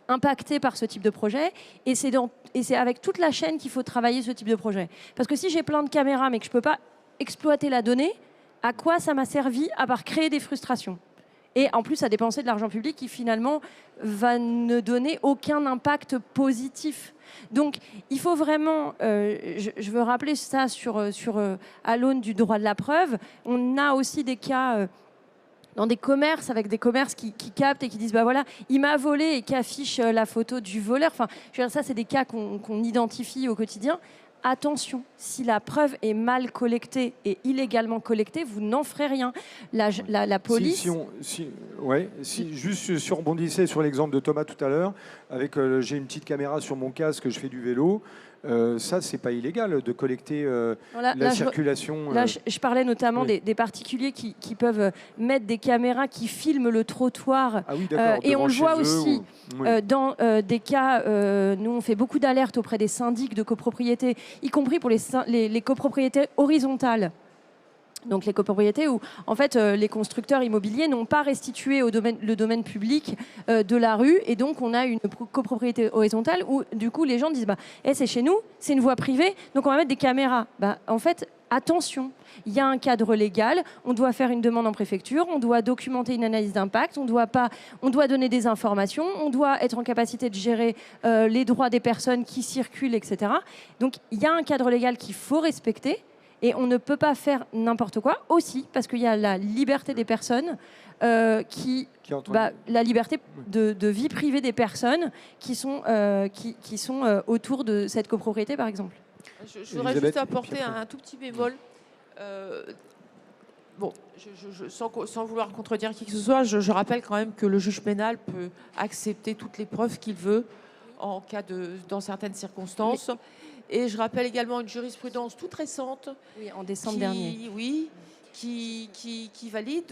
impactée par ce type de projet, et c'est avec toute la chaîne qu'il faut travailler ce type de projet. Parce que si j'ai plein de caméras mais que je ne peux pas exploiter la donnée, à quoi ça m'a servi à part créer des frustrations? Et en plus, à dépenser de l'argent public qui finalement va ne donner aucun impact positif. Donc, il faut vraiment, je veux rappeler ça à l'aune du droit de la preuve. On a aussi des cas dans des commerces, avec des commerces qui captent et qui disent voilà, il m'a volé, et qui affichent la photo du voleur. Enfin, je veux dire, ça, c'est des cas qu'on identifie au quotidien. attention, si la preuve est mal collectée et illégalement collectée, vous n'en ferez rien. La police... Juste si on rebondissait sur l'exemple de Thomas tout à l'heure, avec j'ai une petite caméra sur mon casque, je fais du vélo, ça, c'est pas illégal de collecter la circulation. Là, je parlais notamment des particuliers qui peuvent mettre des caméras qui filment le trottoir. Ah oui, d'accord, et on le voit chez eux, aussi oui. dans des cas, nous on fait beaucoup d'alertes auprès des syndics de copropriété, y compris pour les copropriétés horizontales. Donc les copropriétés où en fait les constructeurs immobiliers n'ont pas restitué le domaine public de la rue, et donc on a une copropriété horizontale où du coup les gens disent c'est chez nous, c'est une voie privée, donc on va mettre des caméras. En fait, attention, il y a un cadre légal, on doit faire une demande en préfecture, on doit documenter une analyse d'impact, on doit donner des informations, on doit être en capacité de gérer les droits des personnes qui circulent, etc. Donc il y a un cadre légal qu'il faut respecter. Et on ne peut pas faire n'importe quoi aussi, parce qu'il y a la liberté des personnes, la liberté de vie privée des personnes qui sont autour de cette copropriété, par exemple. Je voudrais juste apporter un tout petit bémol. Sans vouloir contredire qui que ce soit, je rappelle quand même que le juge pénal peut accepter toutes les preuves qu'il veut dans certaines circonstances. Et je rappelle également une jurisprudence toute récente. Oui, en décembre dernier. Oui, qui valide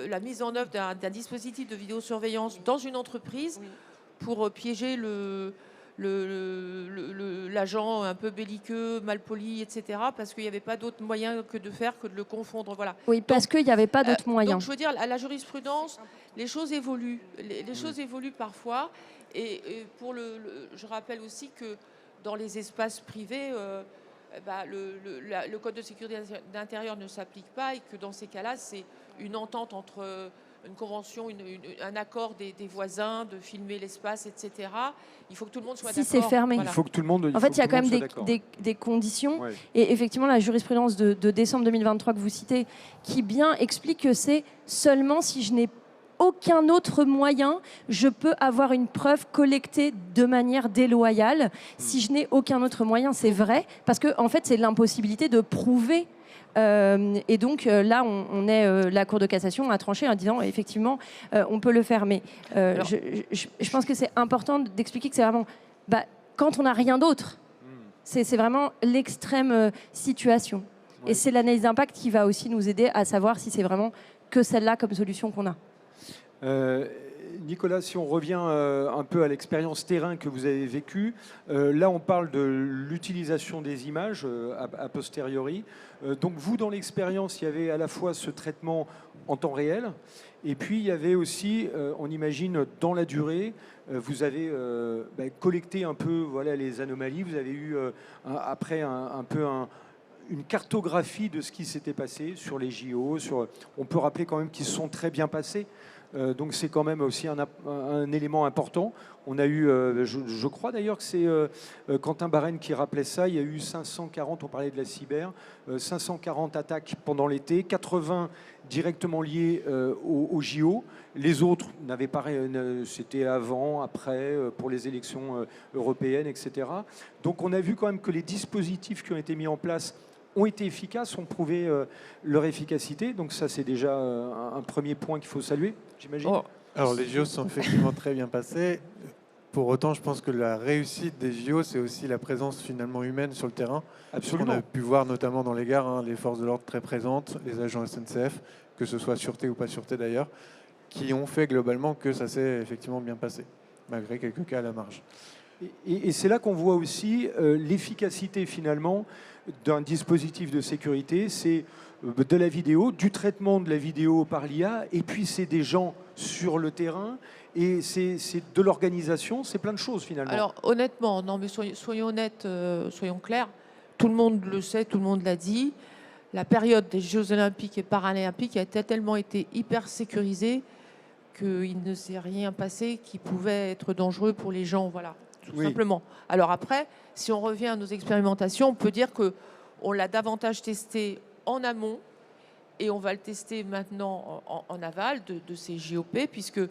la mise en œuvre d'un dispositif de vidéosurveillance dans une entreprise pour piéger l'agent un peu belliqueux, malpoli, etc. Parce qu'il n'y avait pas d'autre moyen que de le confondre. Voilà. Oui, parce qu'il n'y avait pas d'autre moyen. Donc je veux dire, à la jurisprudence, les choses évoluent. Les choses évoluent parfois. Et je rappelle aussi que dans les espaces privés, le code de sécurité d'intérieur ne s'applique pas, et que dans ces cas-là, c'est une entente entre une convention, un accord des voisins de filmer l'espace, etc. Il faut que tout le monde soit d'accord. Si c'est fermé. Voilà. Il faut que tout le monde. En fait, il y a quand même des conditions. Ouais. Et effectivement, la jurisprudence de décembre 2023 que vous citez, qui bien explique que c'est seulement si je n'ai aucun autre moyen, je peux avoir une preuve collectée de manière déloyale. Si je n'ai aucun autre moyen, c'est vrai, parce que en fait, c'est l'impossibilité de prouver. Et donc là, la Cour de cassation a tranché en disant effectivement, on peut le faire. Mais je pense que c'est important d'expliquer que c'est vraiment quand on n'a rien d'autre. C'est vraiment l'extrême situation. Ouais. Et c'est l'analyse d'impact qui va aussi nous aider à savoir si c'est vraiment que celle-là comme solution qu'on a. Nicolas, si on revient un peu à l'expérience terrain que vous avez vécue, là on parle de l'utilisation des images a posteriori. Donc vous, dans l'expérience, il y avait à la fois ce traitement en temps réel, et puis il y avait aussi, on imagine, dans la durée, vous avez collecté un peu les anomalies, vous avez eu après une cartographie de ce qui s'était passé sur les JO. On peut rappeler quand même qu'ils se sont très bien passés. Donc c'est quand même aussi un élément important. On a eu, je crois d'ailleurs que c'est Quentin Barène qui rappelait ça, il y a eu 540, on parlait de la cyber, 540 attaques pendant l'été, 80 directement liées aux JO. Les autres n'avaient pas, c'était avant, après, pour les élections européennes, etc. Donc on a vu quand même que les dispositifs qui ont été mis en place ont été efficaces, ont prouvé leur efficacité. Donc ça, c'est déjà un premier point qu'il faut saluer, j'imagine. Alors les JO sont effectivement très bien passés. Pour autant, je pense que la réussite des JO, c'est aussi la présence finalement humaine sur le terrain. Absolument. On a pu voir notamment dans les gares, les forces de l'ordre très présentes, les agents SNCF, que ce soit sûreté ou pas sûreté d'ailleurs, qui ont fait globalement que ça s'est effectivement bien passé, malgré quelques cas à la marge. Et c'est là qu'on voit aussi l'efficacité finalement d'un dispositif de sécurité. C'est de la vidéo, du traitement de la vidéo par l'IA, et puis c'est des gens sur le terrain, et c'est de l'organisation, c'est plein de choses finalement. Alors honnêtement, non mais soyons honnêtes, soyons clairs, tout le monde le sait, tout le monde l'a dit, la période des Jeux Olympiques et Paralympiques a tellement été hyper sécurisée qu'il ne s'est rien passé qui pouvait être dangereux pour les gens, voilà. Tout simplement. Alors après, si on revient à nos expérimentations, on peut dire qu'on l'a davantage testé en amont et on va le tester maintenant en aval de ces JOP, puisque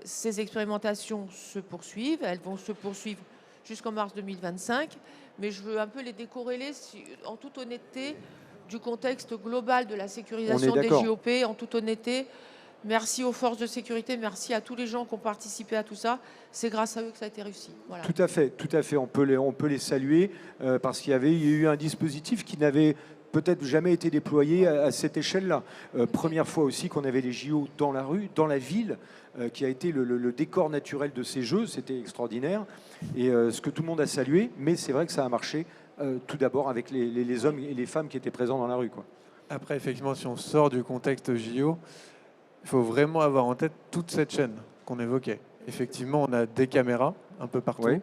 ces expérimentations se poursuivent. Elles vont se poursuivre jusqu'en mars 2025. Mais je veux un peu les décorréler, en toute honnêteté, du contexte global de la sécurisation des JOP. En toute honnêteté, merci aux forces de sécurité, merci à tous les gens qui ont participé à tout ça. C'est grâce à eux que ça a été réussi. Voilà. Tout à fait, tout à fait. On peut les saluer parce qu'il y a eu un dispositif qui n'avait peut-être jamais été déployé à cette échelle-là. Première fois aussi qu'on avait les JO dans la rue, dans la ville, qui a été le décor naturel de ces Jeux. C'était extraordinaire. Et ce que tout le monde a salué, mais c'est vrai que ça a marché tout d'abord avec les hommes et les femmes qui étaient présents dans la rue, quoi. Après, effectivement, si on sort du contexte JO, il faut vraiment avoir en tête toute cette chaîne qu'on évoquait. Effectivement, on a des caméras un peu partout, Oui.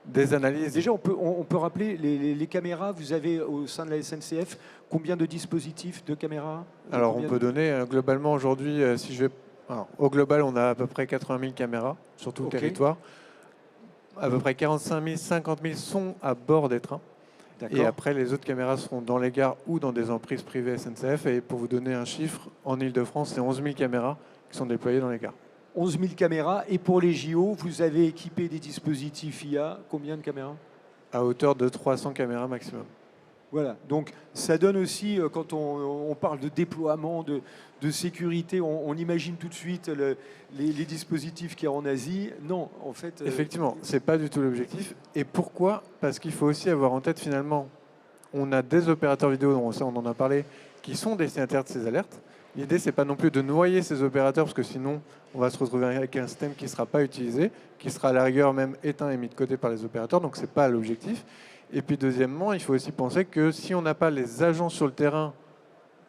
des analyses. Déjà, on peut rappeler les caméras. Vous avez au sein de la SNCF combien de dispositifs de caméras? Alors, on Combien peut donner globalement aujourd'hui, si je vais. Alors, au global, on a à peu près 80 000 caméras sur tout le territoire. À peu près 45 000, 50 000 sont à bord des trains. Et après, les autres caméras seront dans les gares ou dans des emprises privées SNCF. Et pour vous donner un chiffre, en Ile-de-France, c'est 11 000 caméras qui sont déployées dans les gares. 11 000 caméras. Et pour les JO, vous avez équipé des dispositifs IA. Combien de caméras? À hauteur de 300 caméras maximum. Voilà. Donc, ça donne aussi, quand on parle de déploiement, de sécurité, on imagine tout de suite les dispositifs qu'il y a en Asie. Non, en fait... Effectivement, ce n'est pas du tout l'objectif. Et pourquoi? Parce qu'il faut aussi avoir en tête, finalement, on a des opérateurs vidéo, on en a parlé, qui sont destinataires de ces alertes. L'idée, ce n'est pas non plus de noyer ces opérateurs, parce que sinon, on va se retrouver avec un système qui ne sera pas utilisé, qui sera à la rigueur même éteint et mis de côté par les opérateurs. Donc, ce n'est pas l'objectif. Et puis, deuxièmement, il faut aussi penser que si on n'a pas les agents sur le terrain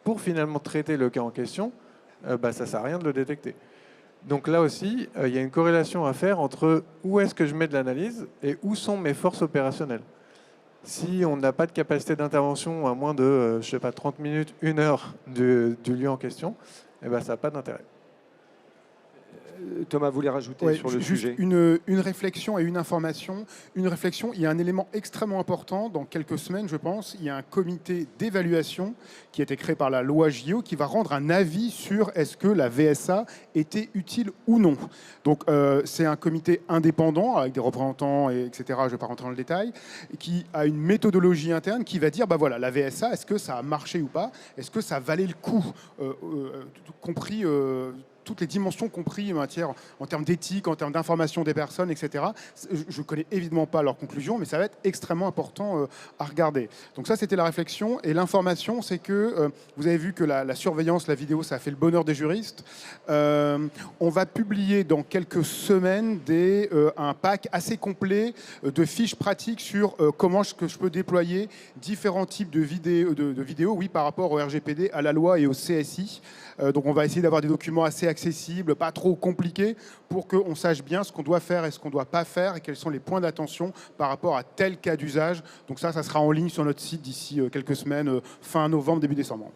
pour finalement traiter le cas en question, ça ne sert à rien de le détecter. Donc là aussi, il y a une corrélation à faire entre où est-ce que je mets de l'analyse et où sont mes forces opérationnelles. Si on n'a pas de capacité d'intervention à moins de, 30 minutes, 1 heure du lieu en question, ça n'a pas d'intérêt. Thomas voulait rajouter sur le sujet. Une réflexion et une information. Une réflexion, il y a un élément extrêmement important. Dans quelques semaines, je pense, il y a un comité d'évaluation qui a été créé par la loi JO qui va rendre un avis sur est-ce que la VSA était utile ou non. Donc, c'est un comité indépendant avec des représentants, etc. Je ne vais pas rentrer dans le détail, qui a une méthodologie interne qui va dire, voilà, la VSA, est-ce que ça a marché ou pas? Est-ce que ça valait le coup, compris... toutes les dimensions compris en termes d'éthique, en termes d'information des personnes, etc. Je ne connais évidemment pas leurs conclusions, mais ça va être extrêmement important à regarder. Donc ça, c'était la réflexion. Et l'information, c'est que vous avez vu que la surveillance, la vidéo, ça a fait le bonheur des juristes. On va publier dans quelques semaines un pack assez complet de fiches pratiques sur comment je peux déployer différents types de vidéos, oui, par rapport au RGPD, à la loi et au CSI. Donc on va essayer d'avoir des documents assez accessibles, pas trop compliqués, pour qu'on sache bien ce qu'on doit faire et ce qu'on ne doit pas faire et quels sont les points d'attention par rapport à tel cas d'usage. Donc ça sera en ligne sur notre site d'ici quelques semaines, fin novembre, début décembre.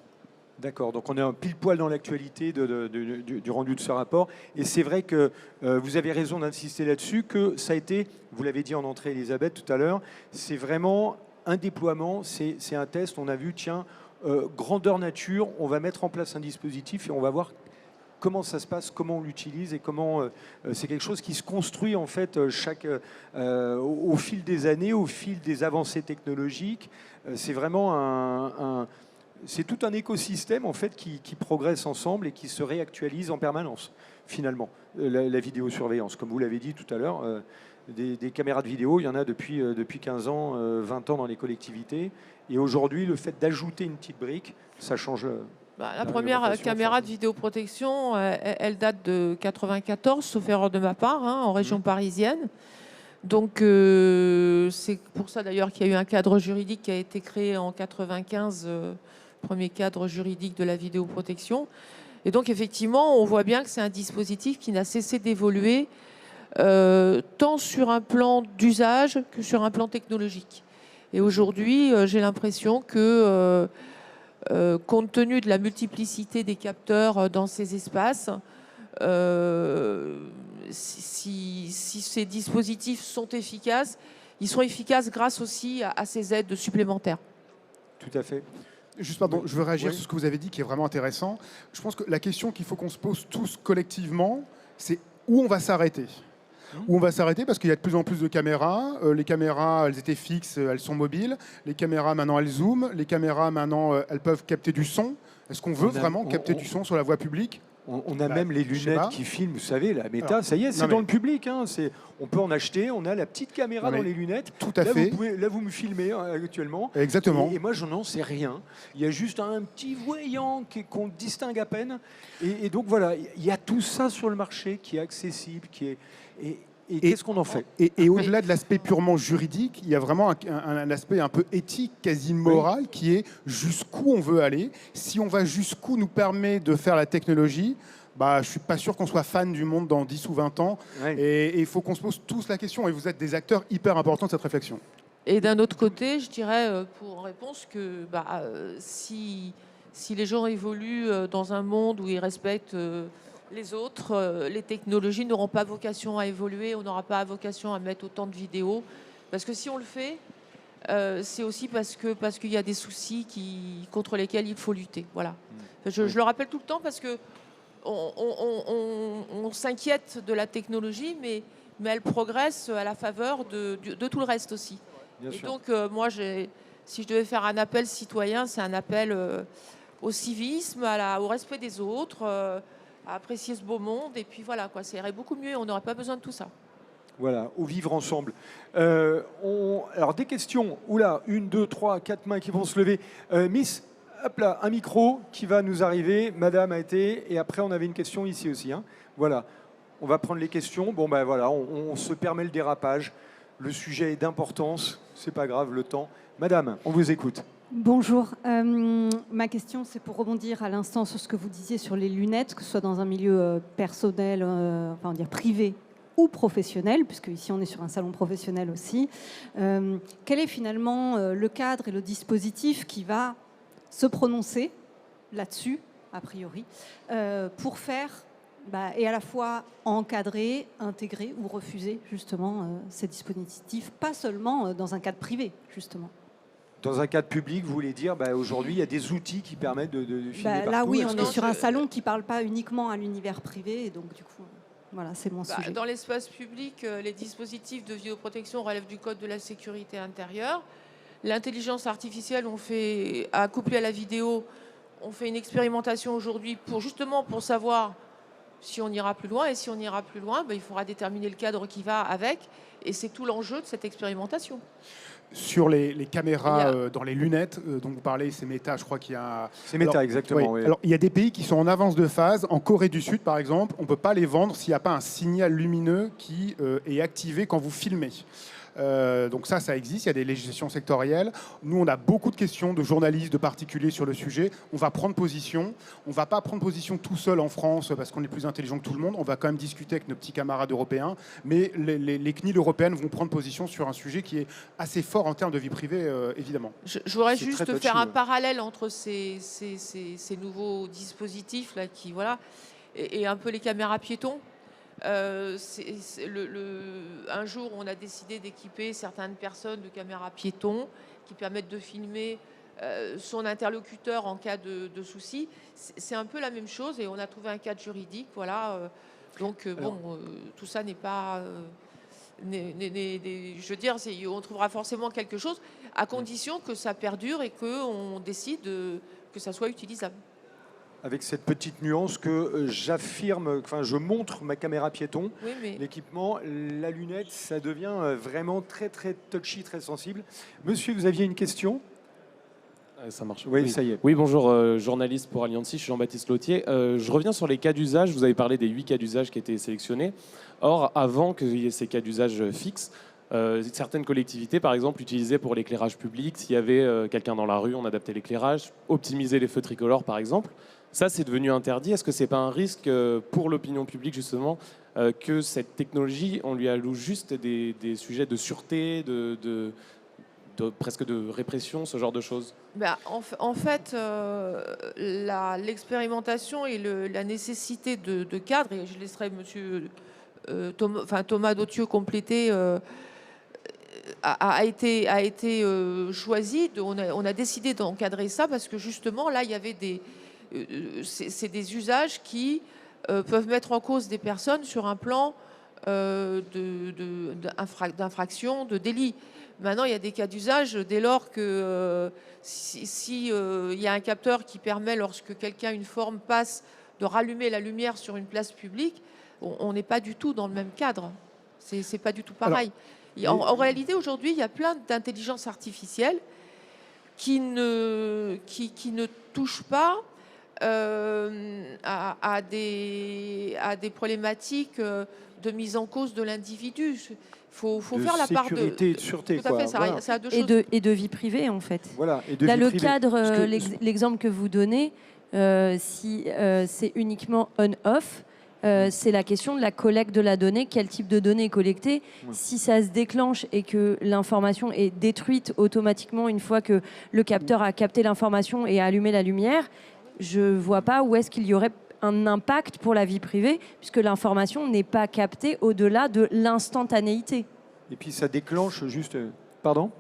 D'accord, donc on est un pile poil dans l'actualité du rendu de ce rapport. Et c'est vrai que vous avez raison d'insister là-dessus, que ça a été, vous l'avez dit en entrée Elisabeth tout à l'heure, c'est vraiment un déploiement, c'est un test. On a vu, tiens, grandeur nature, on va mettre en place un dispositif et on va voir comment ça se passe, comment on l'utilise et comment c'est quelque chose qui se construit en fait au fil des années, au fil des avancées technologiques. C'est vraiment c'est tout un écosystème en fait qui progresse ensemble et qui se réactualise en permanence finalement. La vidéosurveillance, comme vous l'avez dit tout à l'heure, des caméras de vidéo, il y en a depuis 15 ans, 20 ans dans les collectivités. Et aujourd'hui, le fait d'ajouter une petite brique, ça change. La première caméra de vidéoprotection, elle date de 1994, sauf erreur de ma part, en région parisienne. Donc c'est pour ça d'ailleurs qu'il y a eu un cadre juridique qui a été créé en 1995, premier cadre juridique de la vidéoprotection. Et donc effectivement, on voit bien que c'est un dispositif qui n'a cessé d'évoluer tant sur un plan d'usage que sur un plan technologique. Et aujourd'hui, j'ai l'impression que, compte tenu de la multiplicité des capteurs dans ces espaces, si ces dispositifs sont efficaces, ils sont efficaces grâce aussi à ces aides supplémentaires. Tout à fait. Juste, pardon, je veux réagir sur ce que vous avez dit qui est vraiment intéressant. Je pense que la question qu'il faut qu'on se pose tous collectivement, c'est où on va s'arrêter. où on va s'arrêter parce qu'il y a de plus en plus de caméras. Les caméras, elles étaient fixes, elles sont mobiles. Les caméras, maintenant, elles zooment. Les caméras, maintenant, elles peuvent capter du son. Est-ce qu'on veut vraiment capter du son sur la voie publique ? On a même les lunettes qui filment, vous savez, la méta, alors, ça y est, c'est dans le public. Hein, on peut en acheter, on a la petite caméra dans les lunettes. Tout à fait. Là, vous me filmez actuellement. Exactement. Et moi, je n'en sais rien. Il y a juste un petit voyant qu'on distingue à peine. Et donc, voilà, il y a tout ça sur le marché qui est accessible, et qu'est-ce qu'on en fait ? Et au-delà de l'aspect purement juridique, il y a vraiment un aspect un peu éthique, quasi moral, qui est jusqu'où on veut aller. Si on va jusqu'où nous permet de faire la technologie, je ne suis pas sûr qu'on soit fan du monde dans 10 ou 20 ans. Et il faut qu'on se pose tous la question. Et vous êtes des acteurs hyper importants de cette réflexion. Et d'un autre côté, je dirais, en réponse, que si les gens évoluent dans un monde où ils respectent... les autres, les technologies n'auront pas vocation à évoluer, on n'aura pas vocation à mettre autant de vidéos. Parce que si on le fait, c'est aussi parce qu'il y a des soucis contre lesquels il faut lutter. Voilà. Je le rappelle tout le temps parce que on s'inquiète de la technologie, mais elle progresse à la faveur de tout le reste aussi. Bien sûr. Donc, moi, si je devais faire un appel citoyen, c'est un appel au civisme, au respect des autres, à apprécier ce beau monde, et puis voilà, ça irait beaucoup mieux, on n'aurait pas besoin de tout ça. Voilà, au vivre ensemble. Alors des questions, oula, 1, 2, 3, 4 mains qui vont se lever. Miss, hop là, un micro qui va nous arriver, madame a été, et après on avait une question ici aussi. Hein. Voilà, on va prendre les questions, voilà, on se permet le dérapage, le sujet est d'importance, c'est pas grave, le temps. Madame, on vous écoute. Bonjour, ma question c'est pour rebondir à l'instant sur ce que vous disiez sur les lunettes, que ce soit dans un milieu personnel, enfin on va dire privé ou professionnel, puisque ici on est sur un salon professionnel aussi. Quel est finalement le cadre et le dispositif qui va se prononcer là-dessus, a priori, pour faire et à la fois encadrer, intégrer ou refuser justement ces dispositifs, pas seulement dans un cadre privé justement. Dans un cadre public, vous voulez dire, aujourd'hui, il y a des outils qui permettent de filmer partout. Là, oui, on est sur un salon qui ne parle pas uniquement à l'univers privé, et donc du coup, voilà, c'est mon sujet. Dans l'espace public, les dispositifs de vidéoprotection relèvent du Code de la sécurité intérieure. L'intelligence artificielle, couplée à la vidéo, on fait une expérimentation aujourd'hui pour savoir si on ira plus loin. Et si on ira plus loin, il faudra déterminer le cadre qui va avec. Et c'est tout l'enjeu de cette expérimentation. Sur les caméras dans les lunettes dont vous parlez, c'est Meta, je crois qu'il y a... C'est Meta, exactement. Oui. Alors, il y a des pays qui sont en avance de phase. En Corée du Sud, par exemple, on ne peut pas les vendre s'il n'y a pas un signal lumineux qui est activé quand vous filmez. Donc ça existe, il y a des législations sectorielles. Nous, on a beaucoup de questions de journalistes, de particuliers sur le sujet. On va prendre position. On ne va pas prendre position tout seul en France parce qu'on est plus intelligent que tout le monde. On va quand même discuter avec nos petits camarades européens. Mais les CNIL européennes vont prendre position sur un sujet qui est assez fort en termes de vie privée, évidemment. Je voudrais juste faire un parallèle entre ces nouveaux dispositifs là, et un peu les caméras piétons. Un jour, on a décidé d'équiper certaines personnes de caméras piétons qui permettent de filmer son interlocuteur en cas de souci. C'est un peu la même chose et on a trouvé un cadre juridique. Voilà. Tout ça n'est pas... je veux dire, on trouvera forcément quelque chose à condition que ça perdure et qu'on décide que ça soit utilisable. Avec cette petite nuance que je montre ma caméra piéton, oui, mais... l'équipement, la lunette, ça devient vraiment très très touchy, très sensible. Monsieur, vous aviez une question ? Ça marche. Oui, ça y est. Oui, bonjour, journaliste pour Alliancy, je suis Jean-Baptiste Lautier. Je reviens sur les cas d'usage. Vous avez parlé des 8 cas d'usage qui étaient sélectionnés. Or, avant qu'il y ait ces cas d'usage fixes, certaines collectivités, par exemple, utilisaient pour l'éclairage public, s'il y avait quelqu'un dans la rue, on adaptait l'éclairage, optimiser les feux tricolores, par exemple. Ça, c'est devenu interdit. Est-ce que ce n'est pas un risque pour l'opinion publique, justement, que cette technologie, on lui alloue juste des sujets de sûreté, presque de répression, ce genre de choses ? En fait, l'expérimentation et la nécessité de cadre, et je laisserai Thomas Dautieux compléter, a été choisi. On a décidé d'encadrer ça parce que justement, là, il y avait c'est des usages qui peuvent mettre en cause des personnes sur un plan d'infraction, de délit. Maintenant, il y a des cas d'usage dès lors que si, il y a un capteur qui permet, lorsque quelqu'un, une forme passe, de rallumer la lumière sur une place publique, on n'est pas du tout dans le même cadre. C'est pas du tout pareil. En réalité, aujourd'hui, il y a plein d'intelligence artificielle qui ne touchent pas à des problématiques de mise en cause de l'individu. Il faut faire la part de sécurité et de sûreté. Tout à fait, Voilà. ça a deux choses. Et de vie privée, en fait. Voilà, et de Là, vie le privée. cadre, Parce que- l'exemple que vous donnez, si c'est uniquement on-off, c'est la question de la collecte de la donnée, quel type de données est collectée. Ouais. Si ça se déclenche et que l'information est détruite automatiquement une fois que le capteur a capté l'information et a allumé la lumière, je ne vois pas où est-ce qu'il y aurait un impact pour la vie privée, puisque l'information n'est pas captée au-delà de l'instantanéité. Et puis ça déclenche juste... Pardon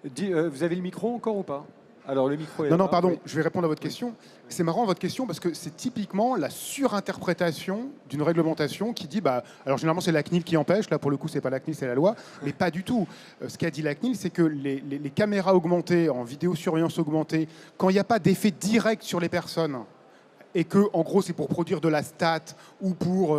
Vous avez le micro encore ou pas? Alors le micro est Non, là, pardon, oui. je vais répondre à votre question. C'est marrant votre question parce que c'est typiquement la surinterprétation d'une réglementation qui dit, alors généralement c'est la CNIL qui empêche, là pour le coup c'est pas la CNIL, c'est la loi, mais pas du tout. Ce qu'a dit la CNIL, c'est que les caméras augmentées, en vidéosurveillance augmentée, quand il n'y a pas d'effet direct sur les personnes, et que, en gros, c'est pour produire de la stat ou pour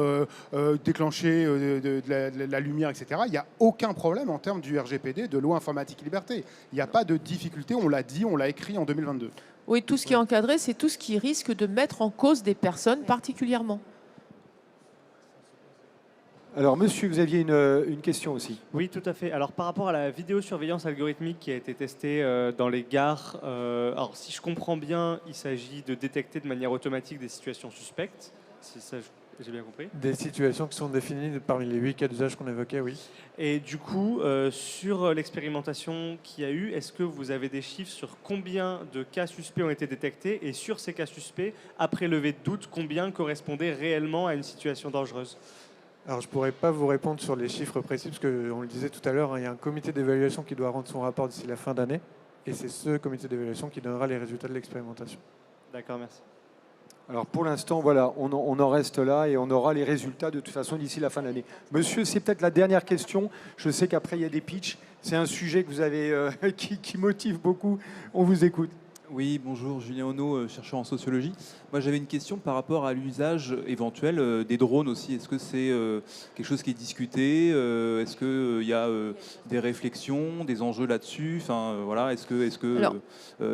déclencher de la lumière, etc., il n'y a aucun problème en termes du RGPD, de loi informatique et liberté. Il n'y a pas de difficulté, on l'a dit, on l'a écrit en 2022. Oui, tout ce qui est encadré, c'est tout ce qui risque de mettre en cause des personnes particulièrement. Alors monsieur, vous aviez une question aussi. Oui, tout à fait. Alors, par rapport à la vidéosurveillance algorithmique qui a été testée dans les gares, alors si je comprends bien, il s'agit de détecter de manière automatique des situations suspectes. Si ça, j'ai bien compris. Des situations qui sont définies parmi les 8 cas d'usage qu'on évoquait, oui. Et du coup, sur l'expérimentation qu'il y a eu, est-ce que vous avez des chiffres sur combien de cas suspects ont été détectés et sur ces cas suspects, après levée de doute, combien correspondaient réellement à une situation dangereuse ? Alors, je ne pourrais pas vous répondre sur les chiffres précis, parce qu'on le disait tout à l'heure, il y a un comité d'évaluation qui doit rendre son rapport d'ici la fin d'année, et c'est ce comité d'évaluation qui donnera les résultats de l'expérimentation. D'accord, merci. Alors pour l'instant, voilà, on en reste là et on aura les résultats de toute façon d'ici la fin de l'année. Monsieur, c'est peut-être la dernière question. Je sais qu'après, il y a des pitchs. C'est un sujet que vous avez, qui motive beaucoup. On vous écoute. Oui, bonjour, Julien Ono, chercheur en sociologie. Moi, j'avais une question par rapport à l'usage éventuel des drones aussi. Est-ce que c'est quelque chose qui est discuté? Est-ce qu'il y a des réflexions, des enjeux là-dessus? Enfin, voilà, Alors.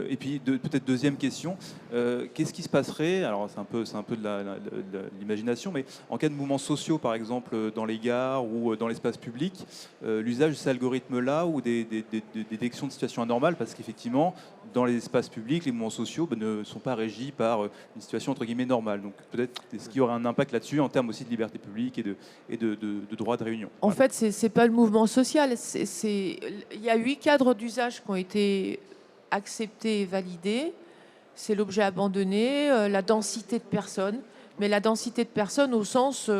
Et puis, peut-être deuxième question, qu'est-ce qui se passerait? Alors, c'est un peu de l'imagination, mais en cas de mouvements sociaux, par exemple, dans les gares ou dans l'espace public, l'usage de ces algorithmes-là ou des détections de situations anormales, parce qu'effectivement, dans les espaces publics, les mouvements sociaux ne sont pas régis par une situation entre guillemets normale. Donc peut-être est-ce qu'il y aurait un impact là-dessus en termes aussi de liberté publique et de droit de réunion? En fait, c'est pas le mouvement social. Il y a 8 cadres d'usage qui ont été acceptés et validés. C'est l'objet abandonné, la densité de personnes, mais la densité de personnes au sens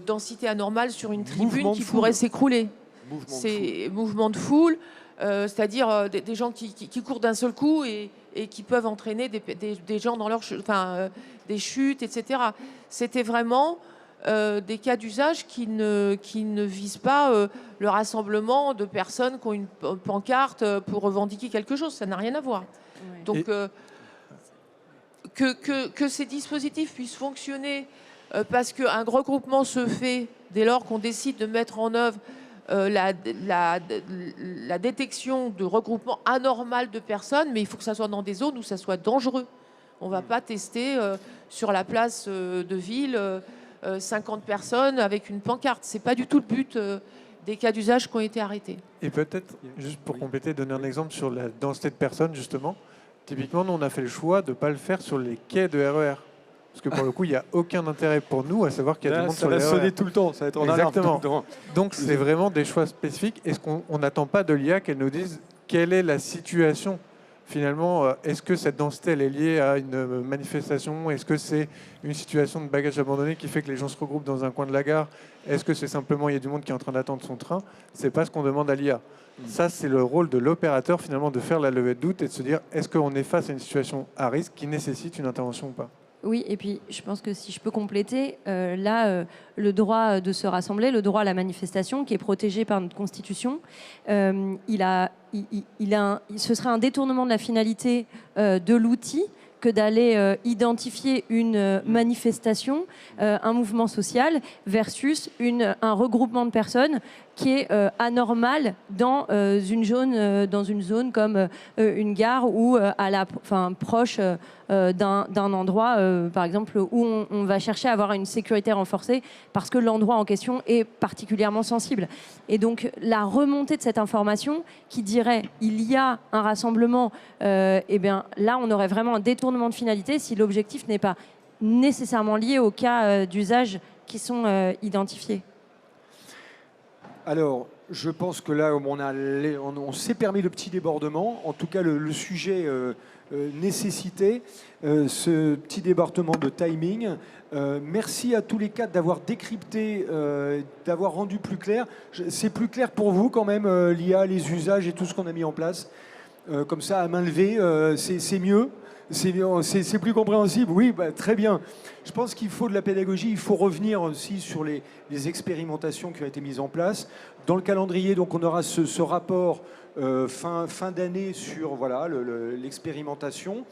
densité anormale sur une tribune Mouvement de qui foule. pourrait s'écrouler. Mouvement de C'est mouvement de foule, c'est-à-dire des gens qui courent d'un seul coup et qui peuvent entraîner des gens dans leur des chutes, etc. C'était vraiment des cas d'usage qui ne visent pas le rassemblement de personnes qui ont une pancarte pour revendiquer quelque chose. Ça n'a rien à voir. Ouais. Donc, que ces dispositifs puissent fonctionner parce qu'un regroupement se fait dès lors qu'on décide de mettre en œuvre la détection de regroupement anormal de personnes, mais il faut que ça soit dans des zones où ça soit dangereux. On ne va pas tester sur la place de ville 50 personnes avec une pancarte. Ce n'est pas du tout le but des cas d'usage qui ont été arrêtés. Et peut-être, juste pour compléter, donner un exemple sur la densité de personnes, justement. Typiquement, nous, on a fait le choix de ne pas le faire sur les quais de RER. Parce que pour le coup, il n'y a aucun intérêt pour nous à savoir qu'il y a du monde ça sur va les RER. sonner tout le temps. Ça va être en alarme tout Exactement. le temps. Donc, c'est vraiment des choix spécifiques. Est-ce qu'on n'attend pas de l'IA qu'elle nous dise quelle est la situation? Finalement, est-ce que cette densité elle est liée à une manifestation? Est-ce que c'est une situation de bagage abandonné qui fait que les gens se regroupent dans un coin de la gare? Est-ce que c'est simplement il y a du monde qui est en train d'attendre son train? C'est pas ce qu'on demande à l'IA. Ça, c'est le rôle de l'opérateur finalement de faire la levée de doute et de se dire est-ce qu'on est face à une situation à risque qui nécessite une intervention ou pas? Oui, et puis je pense que si je peux compléter, le droit de se rassembler, le droit à la manifestation, qui est protégé par notre Constitution, ce serait un détournement de la finalité de l'outil que d'aller identifier une manifestation, un mouvement social, versus un regroupement de personnes qui est anormal dans une zone comme une gare ou proche d'un endroit, par exemple, où on va chercher à avoir une sécurité renforcée parce que l'endroit en question est particulièrement sensible. Et donc, la remontée de cette information qui dirait il y a un rassemblement, eh bien, là, on aurait vraiment un détournement de finalité si l'objectif n'est pas nécessairement lié aux cas d'usage qui sont identifiés. Alors, je pense que là, on s'est permis le petit débordement. En tout cas, le sujet nécessitait ce petit débordement de timing. Merci à tous les quatre d'avoir décrypté, d'avoir rendu plus clair. C'est plus clair pour vous quand même, l'IA, les usages et tout ce qu'on a mis en place. Comme ça, à main levée, c'est mieux. C'est plus compréhensible, oui, très bien. Je pense qu'il faut de la pédagogie, il faut revenir aussi sur les expérimentations qui ont été mises en place. Dans le calendrier, donc, on aura ce rapport fin d'année sur voilà, l'expérimentation.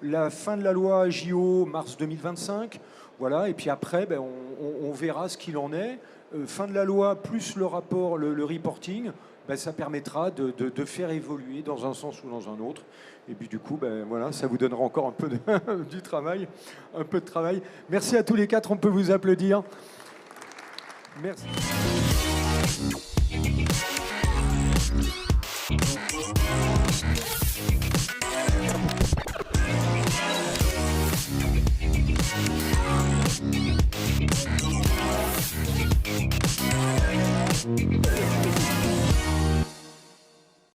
La fin de la loi JO, mars 2025. Voilà, et puis après, on verra ce qu'il en est. Fin de la loi, plus le rapport, le reporting, ça permettra de faire évoluer dans un sens ou dans un autre. Et puis du coup, voilà, ça vous donnera encore un peu du travail, un peu de travail. Merci à tous les quatre, on peut vous applaudir. Merci.